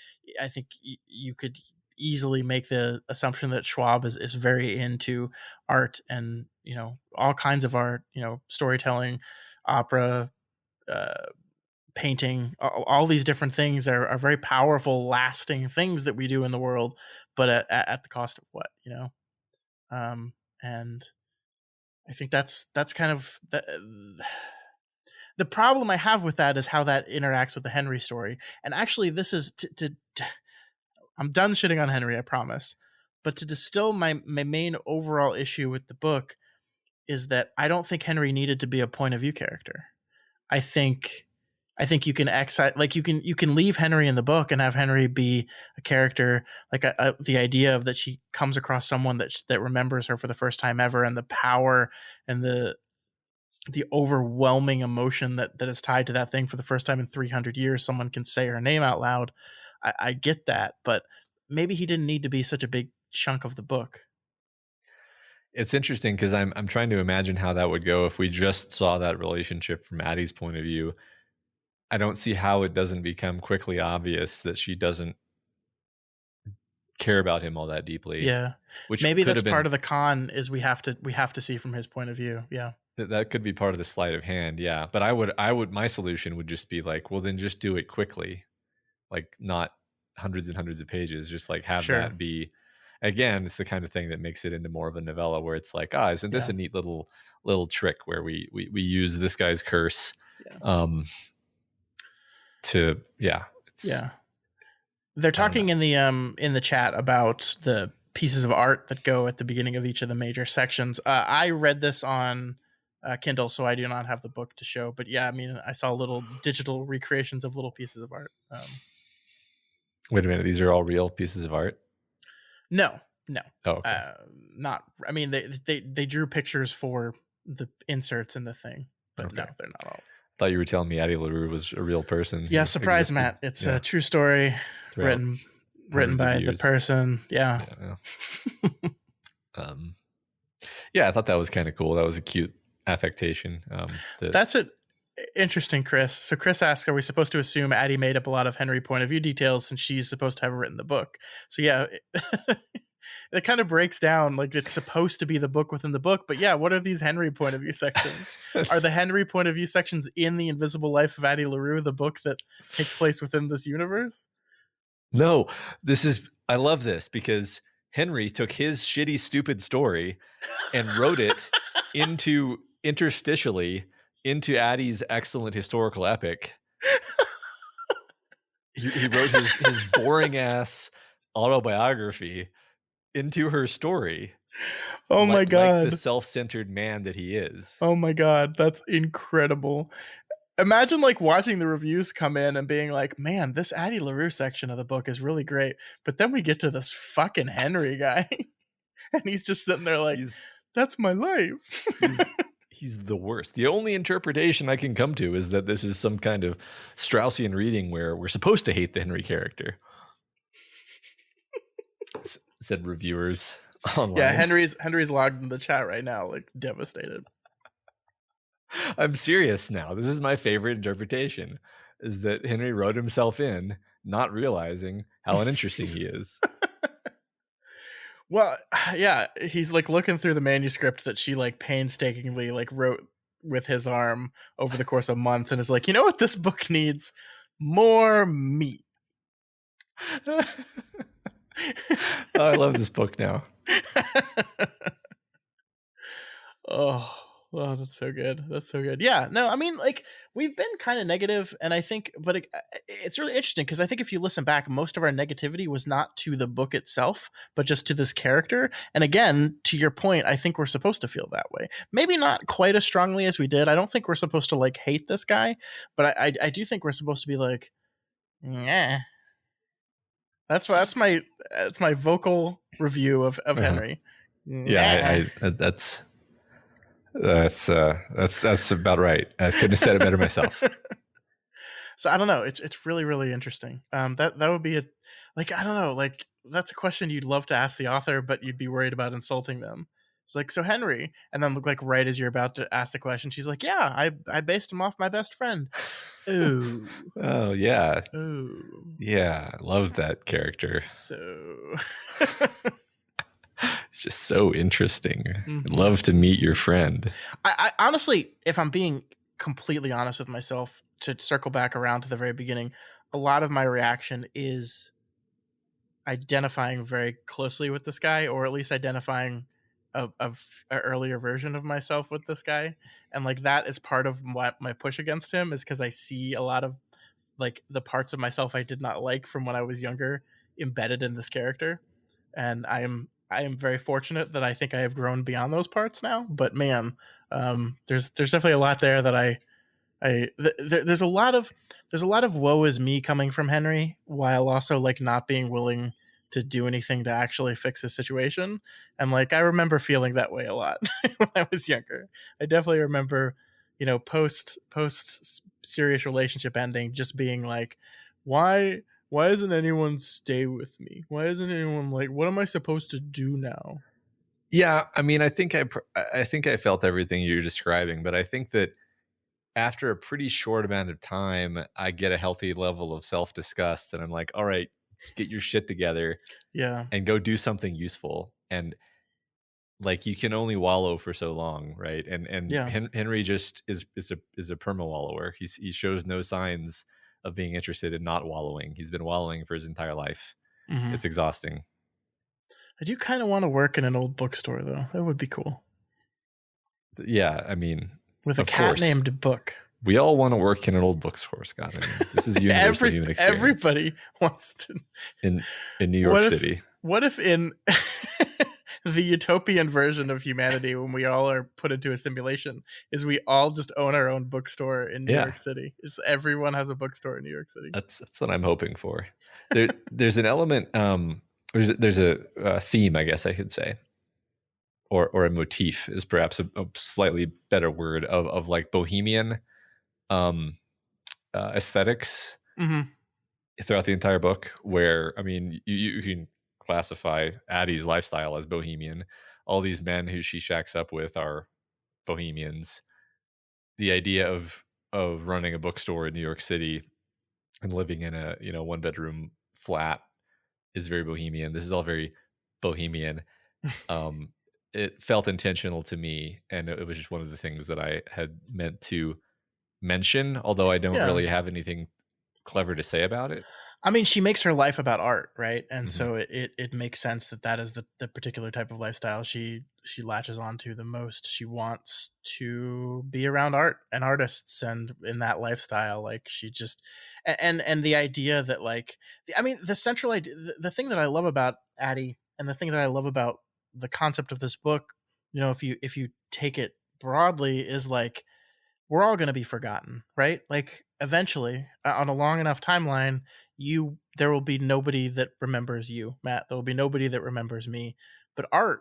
you could easily make the assumption that Schwab is very into art, and all kinds of art, storytelling, opera, uh, painting, all these different things are very powerful, lasting things that we do in the world, but at the cost of what, and I think that's kind of the problem I have with that is how that interacts with the Henry story. And actually, this is I'm done shitting on Henry, I promise. But to distill my main overall issue with the book is that I don't think Henry needed to be a point of view character. I think I think you can excise, like you can leave Henry in the book and have Henry be a character, like the idea of that she comes across someone that remembers her for the first time ever, and the power and the overwhelming emotion that is tied to that thing for the first time in 300 years. Someone can say her name out loud. I get that, but maybe he didn't need to be such a big chunk of the book. It's interesting because I'm trying to imagine how that would go if we just saw that relationship from Addie's point of view. I don't see how it doesn't become quickly obvious that she doesn't care about him all that deeply. Yeah, which maybe could that's have been part of the con, is we have to see from his point of view. Yeah, that could be part of the sleight of hand. Yeah, but I would my solution would just be like, well, then just do it quickly, like not hundreds and hundreds of pages. Just like have sure. that be. Again, it's the kind of thing that makes it into more of a novella where it's like, isn't this Yeah. a neat little trick where we use this guy's curse, Yeah. to Yeah. They're talking in the chat about the pieces of art that go at the beginning of each of the major sections. I read this on Kindle, so I do not have the book to show. But yeah, I mean, I saw little digital recreations of little pieces of art. Wait a minute, these are all real pieces of art? No. Oh, okay. Not. I mean, they drew pictures for the inserts in the thing, but Okay. no, they're not all. I thought you were telling me ADDIE LaRUE was a real person. Yeah, surprise, Matt. It's a true story written by the person. Yeah. Yeah, I thought that was kind of cool. That was a cute affectation. That's it. Interesting, Chris. So Chris asks, are we supposed to assume Addie made up a lot of Henry point of view details since she's supposed to have written the book? So yeah, it kind of breaks down, like it's supposed to be the book within the book, but yeah, what are these Henry point of view sections? Are the Henry point of view sections in The Invisible Life of ADDIE LaRUE, the book that takes place within this universe? No, I love this because Henry took his shitty, stupid story and wrote it interstitially into Addie's excellent historical epic. He wrote his boring ass autobiography into her story. Oh my God. Like the self-centered man that he is. Oh my God. That's incredible. Imagine like watching the reviews come in and being like, man, this ADDIE LaRUE section of the book is really great. But then we get to this fucking Henry guy and he's just sitting there like, that's my life. He's the worst. The only interpretation I can come to is that this is some kind of Straussian reading where we're supposed to hate the Henry character. Said reviewers online. Yeah, Henry's logged in the chat right now, like devastated. I'm serious now. This is my favorite interpretation, is that Henry wrote himself in, not realizing how uninteresting he is. Well, yeah, he's like looking through the manuscript that she like painstakingly like wrote with his arm over the course of months and is like, you know what this book needs? More meat. Oh, I love this book now. Oh, that's so good. That's so good. Yeah, no, I mean, like, we've been kind of negative, and I think, but it's really interesting because I think if you listen back, most of our negativity was not to the book itself, but just to this character. And again, to your point, I think we're supposed to feel that way. Maybe not quite as strongly as we did. I don't think we're supposed to, like, hate this guy, but I do think we're supposed to be like, yeah. That's my vocal review of Henry. Yeah, that's about right. I couldn't have said it better myself. So I don't know. It's really, really interesting. That would be I don't know, like that's a question you'd love to ask the author, but you'd be worried about insulting them. It's like, so Henry, and then look like right as you're about to ask the question, she's like, yeah, I based him off my best friend. Ooh. Oh yeah. Ooh. Yeah, I love that character. So it's just so interesting. Mm-hmm. I'd love to meet your friend. I honestly, if I'm being completely honest with myself, to circle back around to the very beginning, a lot of my reaction is identifying very closely with this guy, or at least identifying an earlier version of myself with this guy. And like that is part of my push against him, is because I see a lot of like the parts of myself I did not like from when I was younger embedded in this character. And I am very fortunate that I think I have grown beyond those parts now. But man, there's definitely a lot there that I There's a lot of woe is me coming from Henry, while also like not being willing to do anything to actually fix his situation. And like I remember feeling that way a lot when I was younger. I definitely remember, post serious relationship ending, just being like, why doesn't anyone stay with me? Why isn't anyone like, what am I supposed to do now? Yeah, I mean, I think I felt everything you're describing, but I think that after a pretty short amount of time, I get a healthy level of self-disgust, and I'm like, all right, get your shit together Yeah. and go do something useful. And like, you can only wallow for so long, right? And Yeah. Henry just is a perma wallower. He shows no signs of being interested in not wallowing. He's been wallowing for his entire life. Hmm. It's exhausting. I do kind of want to work in an old bookstore, though. That would be cool. Yeah, I mean, With a of cat course, named Book. we all want to work in an old bookstore, Scott. I mean, this is a universal human experience Everybody wants to. in New York What if City. what if in the utopian version of humanity, when we all are put into a simulation, is we all just own our own bookstore in New Yeah, York City? Just everyone has a bookstore in New York City. that's what I'm hoping for. There's an element. There's a theme, I guess I could say, or a motif is perhaps a slightly better word of like bohemian um, aesthetics Mm-hmm. throughout the entire book. Where I mean, you can classify Addie's lifestyle as bohemian. All these men who she shacks up with are bohemians. The idea of running a bookstore in New York City and living in a one bedroom flat is very bohemian. This is all very bohemian. Um, it felt intentional to me, and it was just one of the things that I had meant to mention, although I don't Yeah. really have anything clever to say about it. I mean, she makes her life about art, right? And Hmm. so it makes sense that that is the particular type of lifestyle she latches onto the most. She wants to be around art and artists, and in that lifestyle, like she just and the idea that like I mean the central idea, the thing that I love about Addie, and the thing that I love about the concept of this book, if you take it broadly, is like we're all going to be forgotten, right? Like eventually, on a long enough timeline, there will be nobody that remembers you, Matt. There will be nobody that remembers me. But art,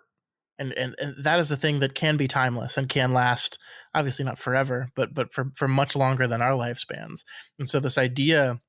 and that is a thing that can be timeless and can last, obviously not forever, but for much longer than our lifespans. And so this idea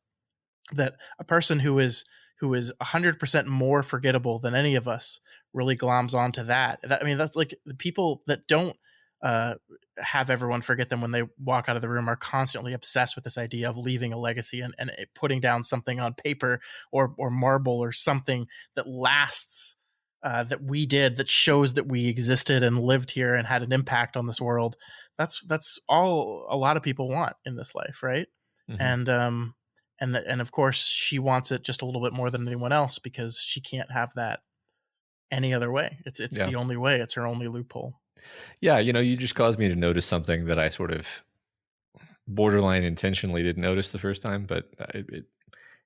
that a person who is 100% more forgettable than any of us really gloms onto I mean, that's like the people that don't uh, have everyone forget them when they walk out of the room are constantly obsessed with this idea of leaving a legacy, and putting down something on paper or marble or something that lasts, that we did, that shows that we existed and lived here and had an impact on this world. That's all a lot of people want in this life, right? Hmm. And of course she wants it just a little bit more than anyone else, because she can't have that any other way. It's Yeah, the only way. It's her only loophole. yeah. You just caused me to notice something that I sort of borderline intentionally didn't notice the first time, but it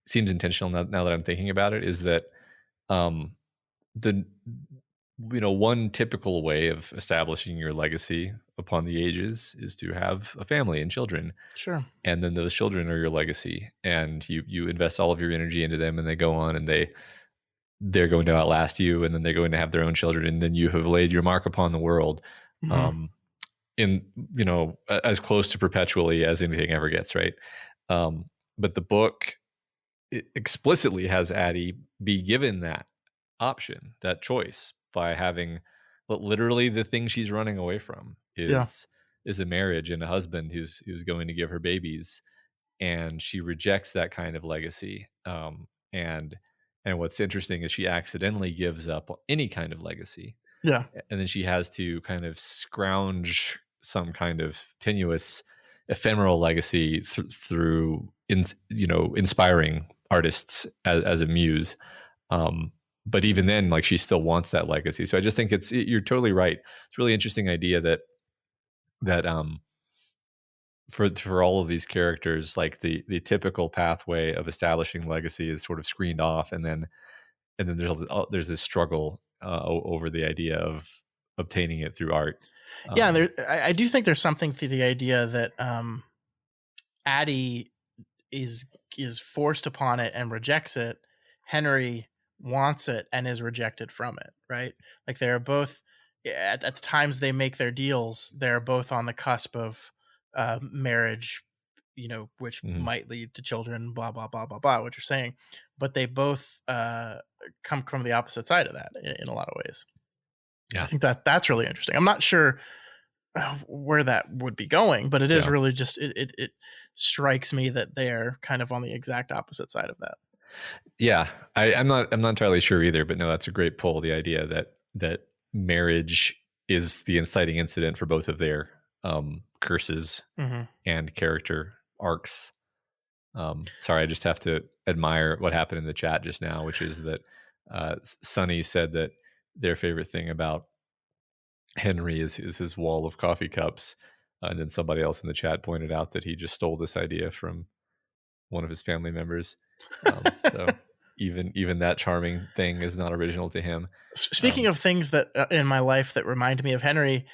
seems intentional now that I'm thinking about it. Is that um, the one typical way of establishing your legacy upon the ages is to have a family and children, Sure. and then those children are your legacy, and you invest all of your energy into them, and they go on, and they're going to outlast you, and then they're going to have their own children, and then you have laid your mark upon the world, Hmm. um, in as close to perpetually as anything ever gets, right? But the book explicitly has Addie be given that option, that choice, by having literally the thing she's running away from Yeah. is a marriage and a husband who's going to give her babies, and she rejects that kind of legacy. And what's interesting is she accidentally gives up any kind of legacy, Yeah. and then she has to kind of scrounge some kind of tenuous ephemeral legacy through inspiring artists as a muse. um, but even then, like, she still wants that legacy. So I just think you're totally right. It's a really interesting idea that for all of these characters, like the typical pathway of establishing legacy is sort of screened off, and then there's this struggle over the idea of obtaining it through art. Yeah. Um, I do think there's something to the idea that Addie is forced upon it and rejects it. Henry wants it and is rejected from it, right? Like they're both at the times they make their deals, they're both on the cusp of marriage, which Mhm. might lead to children, blah blah blah blah blah, what you're saying, but they both come from the opposite side of that in a lot of ways. I Yeah. think that's really interesting. I'm not sure where that would be going, but it is Yeah. really just it strikes me that they're kind of on the exact opposite side of that. Yeah. I'm not entirely sure either, but no, that's a great pull. The idea that marriage is the inciting incident for both of their curses Mm-hmm. and character arcs. Sorry, I just have to admire what happened in the chat just now, which is that Sonny said that their favorite thing about Henry is his wall of coffee cups. And then somebody else in the chat pointed out that he just stole this idea from one of his family members. So even that charming thing is not original to him. Speaking of things that in my life that remind me of Henry,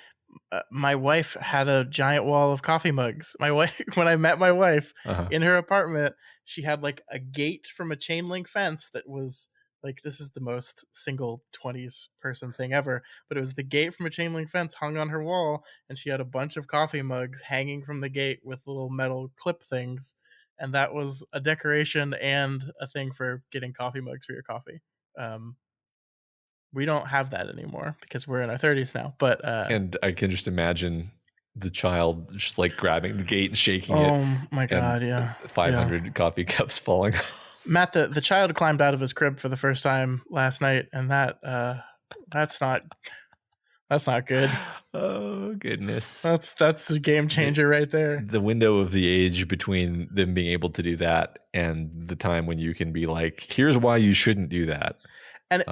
my wife had a giant wall of coffee mugs. My wife, when I met my wife in her apartment, she had like a gate from a chain link fence that was like, this is the most single 20s person thing ever, but it was the gate from a chain link fence hung on her wall, and she had a bunch of coffee mugs hanging from the gate with little metal clip things, and that was a decoration and a thing for getting coffee mugs for your coffee. We don't have that anymore because we're in our 30s now, but and I can just imagine the child just like grabbing the gate and shaking it. Oh my god, and yeah. 500 coffee cups falling off. Matt, the child climbed out of his crib for the first time last night, and that's not good. Oh goodness. That's a game changer right there. The window of the age between them being able to do that and the time when you can be like, here's why you shouldn't do that. And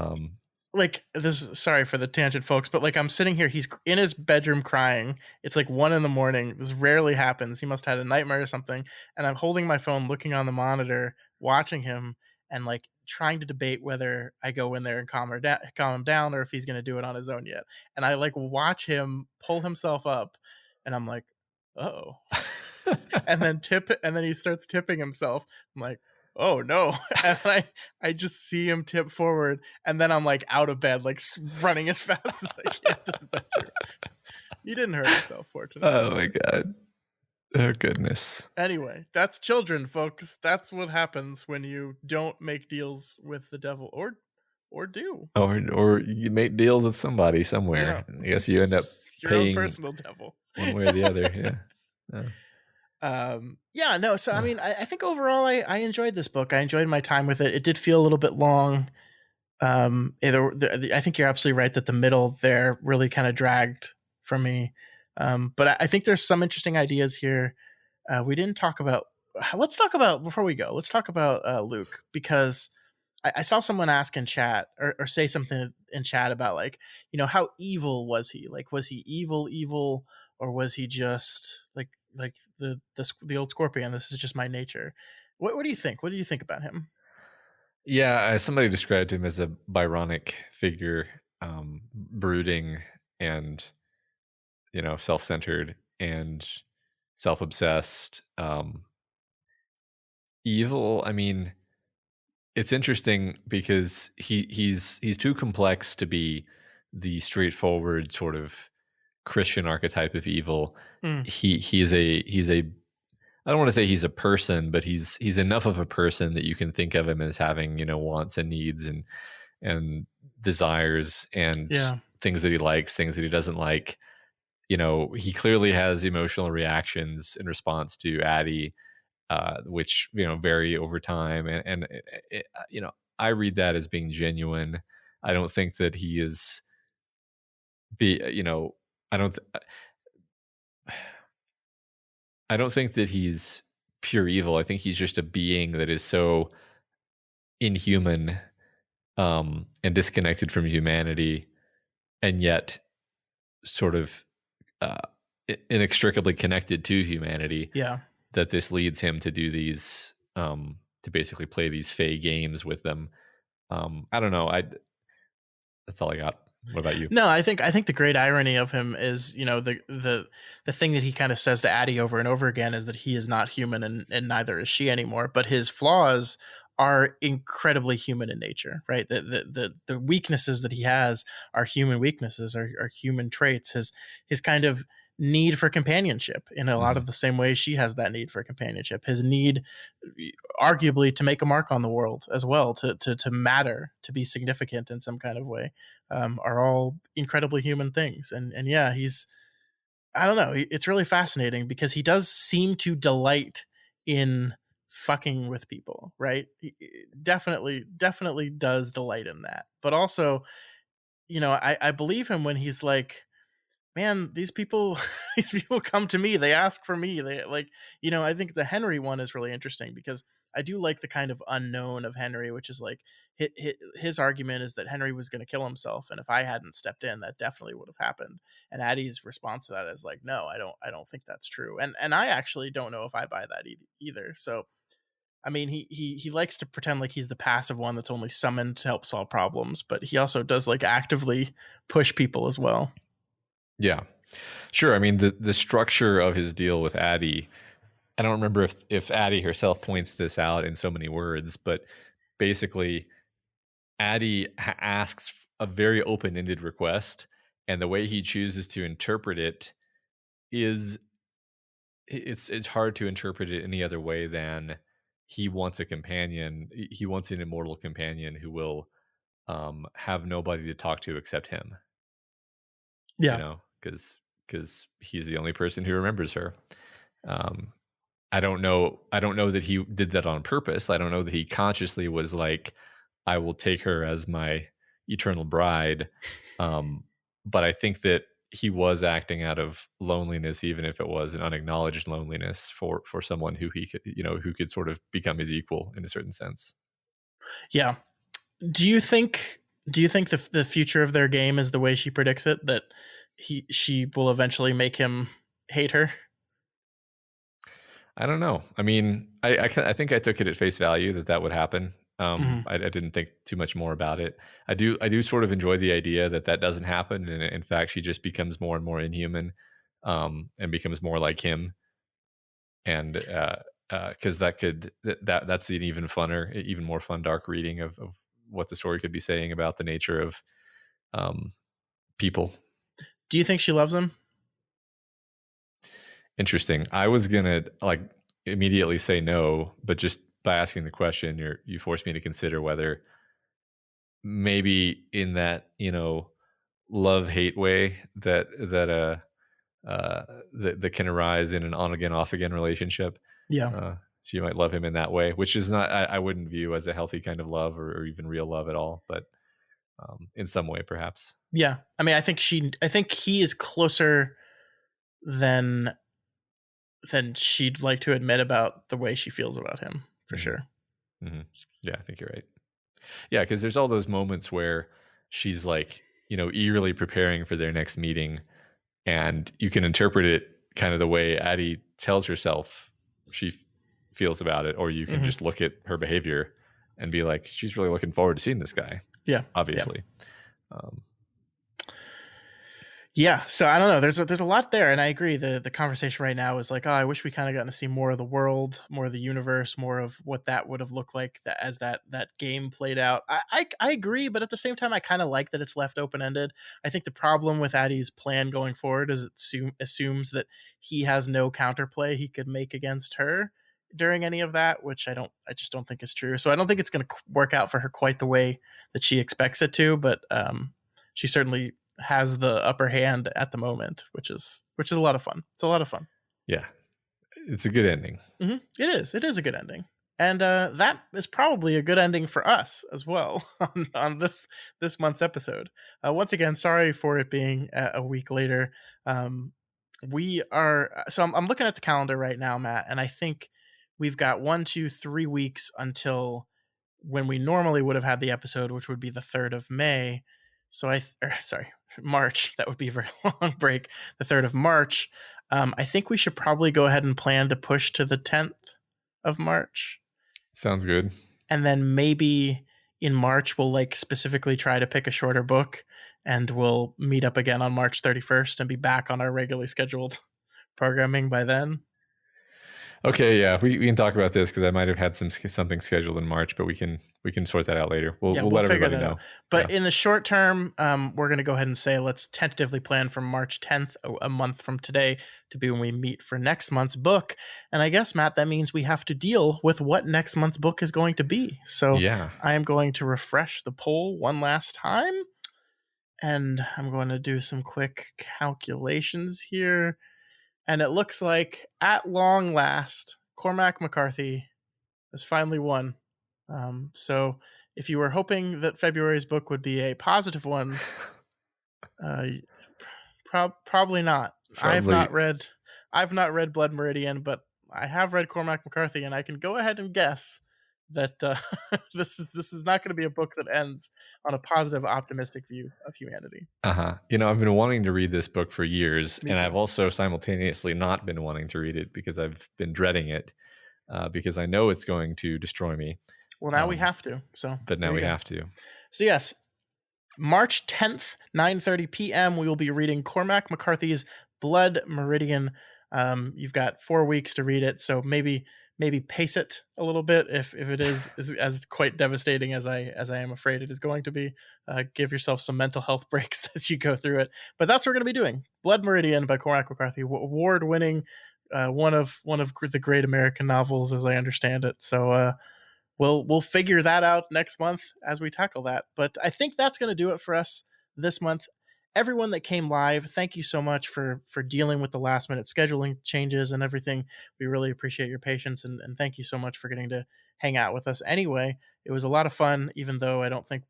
like, this, sorry for the tangent, folks, but like, I'm sitting here, he's in his bedroom crying. It's like 1 a.m. This rarely happens. He must have had a nightmare or something. And I'm holding my phone, looking on the monitor, watching him, and like trying to debate whether I go in there and calm him down, or if he's going to do it on his own yet. And I like watch him pull himself up, and I'm like, oh. And then he starts tipping himself. I'm like, oh no. And I just see him tip forward, and then I'm like out of bed, like running as fast as I can to the bedroom. He didn't hurt himself, fortunately. Oh my god. Oh goodness. Anyway, that's children, folks. That's what happens when you don't make deals with the devil, or do, or you make deals with somebody somewhere. Yeah. I guess you end up your paying own personal devil, one way or the other. Yeah. Yeah, no, so I mean, I think overall I enjoyed this book. I enjoyed my time with it. It did feel a little bit long. I think you're absolutely right that the middle there really kind of dragged for me. But I think there's some interesting ideas here. We didn't talk about. Let's talk about, before we go, let's talk about Luke, because I saw someone ask in chat, or say something in chat about, like, how evil was he? Like, was he evil, or was he just like the old Scorpion? This is just my nature. What do you think? What do you think about him? Yeah, somebody described him as a Byronic figure, brooding and self-centered and self-obsessed. Evil. I mean, it's interesting because he's too complex to be the straightforward sort of Christian archetype of evil. He's a I don't want to say he's a person, but he's enough of a person that you can think of him as having, wants and needs and desires and things that he likes, things that he doesn't like. He clearly has emotional reactions in response to Addie, which vary over time, and I read that as being genuine. I don't think that he is I don't I don't think that he's pure evil. I think he's just a being that is so inhuman, and disconnected from humanity, and yet sort of inextricably connected to humanity. Yeah. That this leads him to do these, to basically play these fey games with them. I don't know. That's all I got. What about you? No, I think the great irony of him is, the thing that he kind of says to Addie over and over again is that he is not human, and neither is she anymore. But his flaws are incredibly human in nature, right? The weaknesses that he has are human weaknesses, are human traits. His kind of need for companionship in a lot Mhm. of the same way she has that need for companionship. His need, arguably, to make a mark on the world as well, to matter, to be significant in some kind of way, are all incredibly human things. And yeah, I don't know, it's really fascinating because he does seem to delight in fucking with people, right? He definitely does delight in that. But also, I believe him when he's like, man, these people these people come to me, they ask for me, they like, I think the Henry one is really interesting because I do like the kind of unknown of Henry, which is like his argument is that Henry was going to kill himself, and if I hadn't stepped in, that definitely would have happened. And Addie's response to that is like, no, I don't think that's true. And I actually don't know if I buy that either. So I mean, he likes to pretend like he's the passive one that's only summoned to help solve problems, but he also does like actively push people as well. Yeah, sure. I mean, the structure of his deal with Addie, I don't remember if Addie herself points this out in so many words, but basically, Addie asks a very open-ended request, and the way he chooses to interpret it is it's hard to interpret it any other way than he wants a companion. He wants an immortal companion who will have nobody to talk to except him. Yeah. Because he's the only person who remembers her. Um, I don't know. I don't know that he did that on purpose. I don't know that he consciously was like, "I will take her as my eternal bride." But I think that he was acting out of loneliness, even if it was an unacknowledged loneliness for someone who he could, who could sort of become his equal in a certain sense. Yeah. Do you think the future of their game is the way she predicts it, that she will eventually make him hate her? I don't know. I mean, I think I took it at face value that would happen. Mm-hmm. I didn't think too much more about it. I do sort of enjoy the idea that doesn't happen, and in fact, she just becomes more and more inhuman, and becomes more like him, and because that's an even more fun dark reading of what the story could be saying about the nature of um, people. Do you think she loves him? Interesting. I was gonna like immediately say no, but just by asking the question, you forced me to consider whether maybe in that love hate way that can arise in an on again off again relationship. Yeah. Uh, she might love him in that way, which is not I wouldn't view as a healthy kind of love or even real love at all, but in some way perhaps. Yeah. I mean, I think he is closer than she'd like to admit about the way she feels about him, for Hmm. sure. Hmm. Yeah, I think you're right. Yeah, because there's all those moments where she's like, eagerly preparing for their next meeting, and you can interpret it kind of the way Addie tells herself she feels about it, or you can Mm-hmm. just look at her behavior and be like, she's really looking forward to seeing this guy. Yeah. Yeah. Obviously, um, Yeah, so I don't know. There's a lot there, and I agree. The conversation right now is like, oh, I wish we kind of gotten to see more of the world, more of the universe, more of what that would have looked like as that game played out. I agree, but at the same time, I kind of like that it's left open ended. I think the problem with Addie's plan going forward is it assumes that he has no counterplay he could make against her during any of that, which I just don't think is true. So I don't think it's going to work out for her quite the way that she expects it to. But she certainly has the upper hand at the moment, which is a lot of fun. It's a lot of fun. yeah, it's a good ending. Mm-hmm. It is a good ending, and that is probably a good ending for us as well on this month's episode. Once again, sorry for it being a week later. We are so I'm looking at the calendar right now, Matt, and I think we've got 1, 2, 3 weeks until when we normally would have had the episode, which would be the 3rd of May. So sorry, March. That would be a very long break. The 3rd of March. I think we should probably go ahead and plan to push to the 10th of March. Sounds good. And then maybe in March, we'll like specifically try to pick a shorter book and we'll meet up again on March 31st and be back on our regularly scheduled programming by then. Okay, yeah, we can talk about this because I might have had something scheduled in March, but we can sort that out later. We'll let everybody know. Out. But in the short term, we're going to go ahead and say let's tentatively plan for March 10th, a month from today, to be when we meet for next month's book. And I guess, Matt, that means we have to deal with what next month's book is going to be. So yeah. I am going to refresh the poll one last time, and I'm going to do some quick calculations here. And it looks like, at long last, Cormac McCarthy has finally won. So if you were hoping that February's book would be a positive one, probably not. I've not read Blood Meridian, but I have read Cormac McCarthy, and I can go ahead and guess that this is not going to be a book that ends on a positive, optimistic view of humanity. I've been wanting to read this book for years, and I've also simultaneously not been wanting to read it because I've been dreading it, because I know it's going to destroy me. Well, now we have to. But now we have to. So yes, March 10th, 9:30 p.m. we will be reading Cormac McCarthy's Blood Meridian. You've got 4 weeks to read it, so maybe pace it a little bit if it is as quite devastating as I am afraid it is going to be. Give yourself some mental health breaks as you go through it. But that's what we're going to be doing. Blood Meridian by Cormac McCarthy, award-winning, one of the great American novels as I understand it. So we'll figure that out next month as we tackle that. But I think that's going to do it for us this month. Everyone that came live, thank you so much for dealing with the last minute scheduling changes and everything. We really appreciate your patience, and thank you so much for getting to hang out with us. Anyway, it was a lot of fun, even though I don't think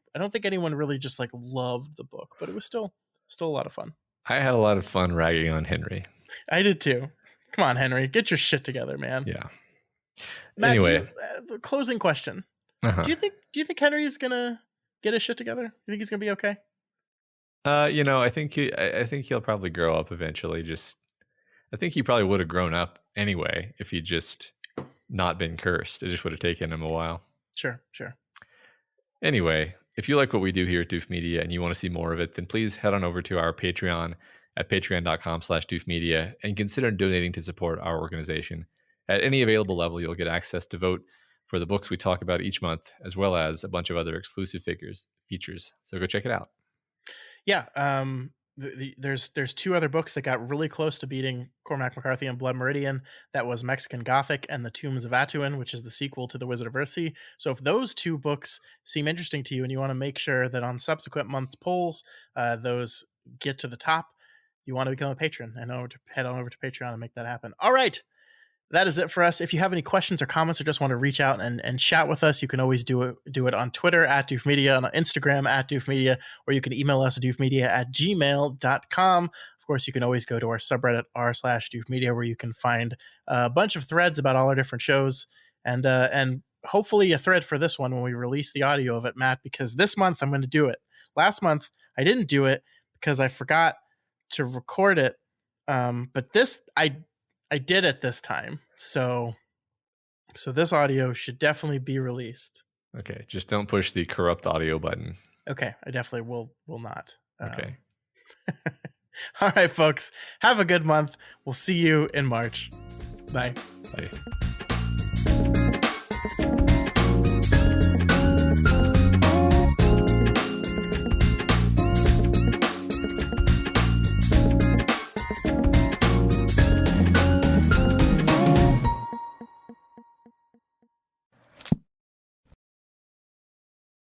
anyone really just like loved the book, but it was still a lot of fun. I had a lot of fun ragging on Henry. I did too. Come on, Henry, get your shit together, man. Yeah. Matt, anyway, the closing question. Do you think Henry is gonna get his shit together? You think he's gonna be okay? I think he'll probably grow up eventually. I think he probably would have grown up anyway if he'd just not been cursed. It just would have taken him a while. Sure. Anyway, if you like what we do here at Doof Media and you want to see more of it, then please head on over to our Patreon at patreon.com/Doof Media and consider donating to support our organization. At any available level, you'll get access to vote for the books we talk about each month, as well as a bunch of other exclusive features. So go check it out. Yeah, there's 2 other books that got really close to beating Cormac McCarthy and Blood Meridian. That was Mexican Gothic and The Tombs of Atuin, which is the sequel to The Wizard of Earthsea. So if those 2 books seem interesting to you and you want to make sure that on subsequent months' polls, those get to the top, you want to become a patron and head on over to Patreon and make that happen. All right. That is it for us. If you have any questions or comments or just want to reach out and chat with us, you can always do it on Twitter at Doof Media, on Instagram at Doof Media, or you can email us at doofmedia@gmail.com. Of course, you can always go to our subreddit r/Doof Media, where you can find a bunch of threads about all our different shows, and hopefully a thread for this one when we release the audio of it, Matt, because this month I'm going to do it. Last month I didn't do it because I forgot to record it, but this I did it this time, so this audio should definitely be released. Okay, just don't push the corrupt audio button. Okay, I definitely will not. Okay. All right, folks, have a good month. We'll see you in March. Bye. Bye.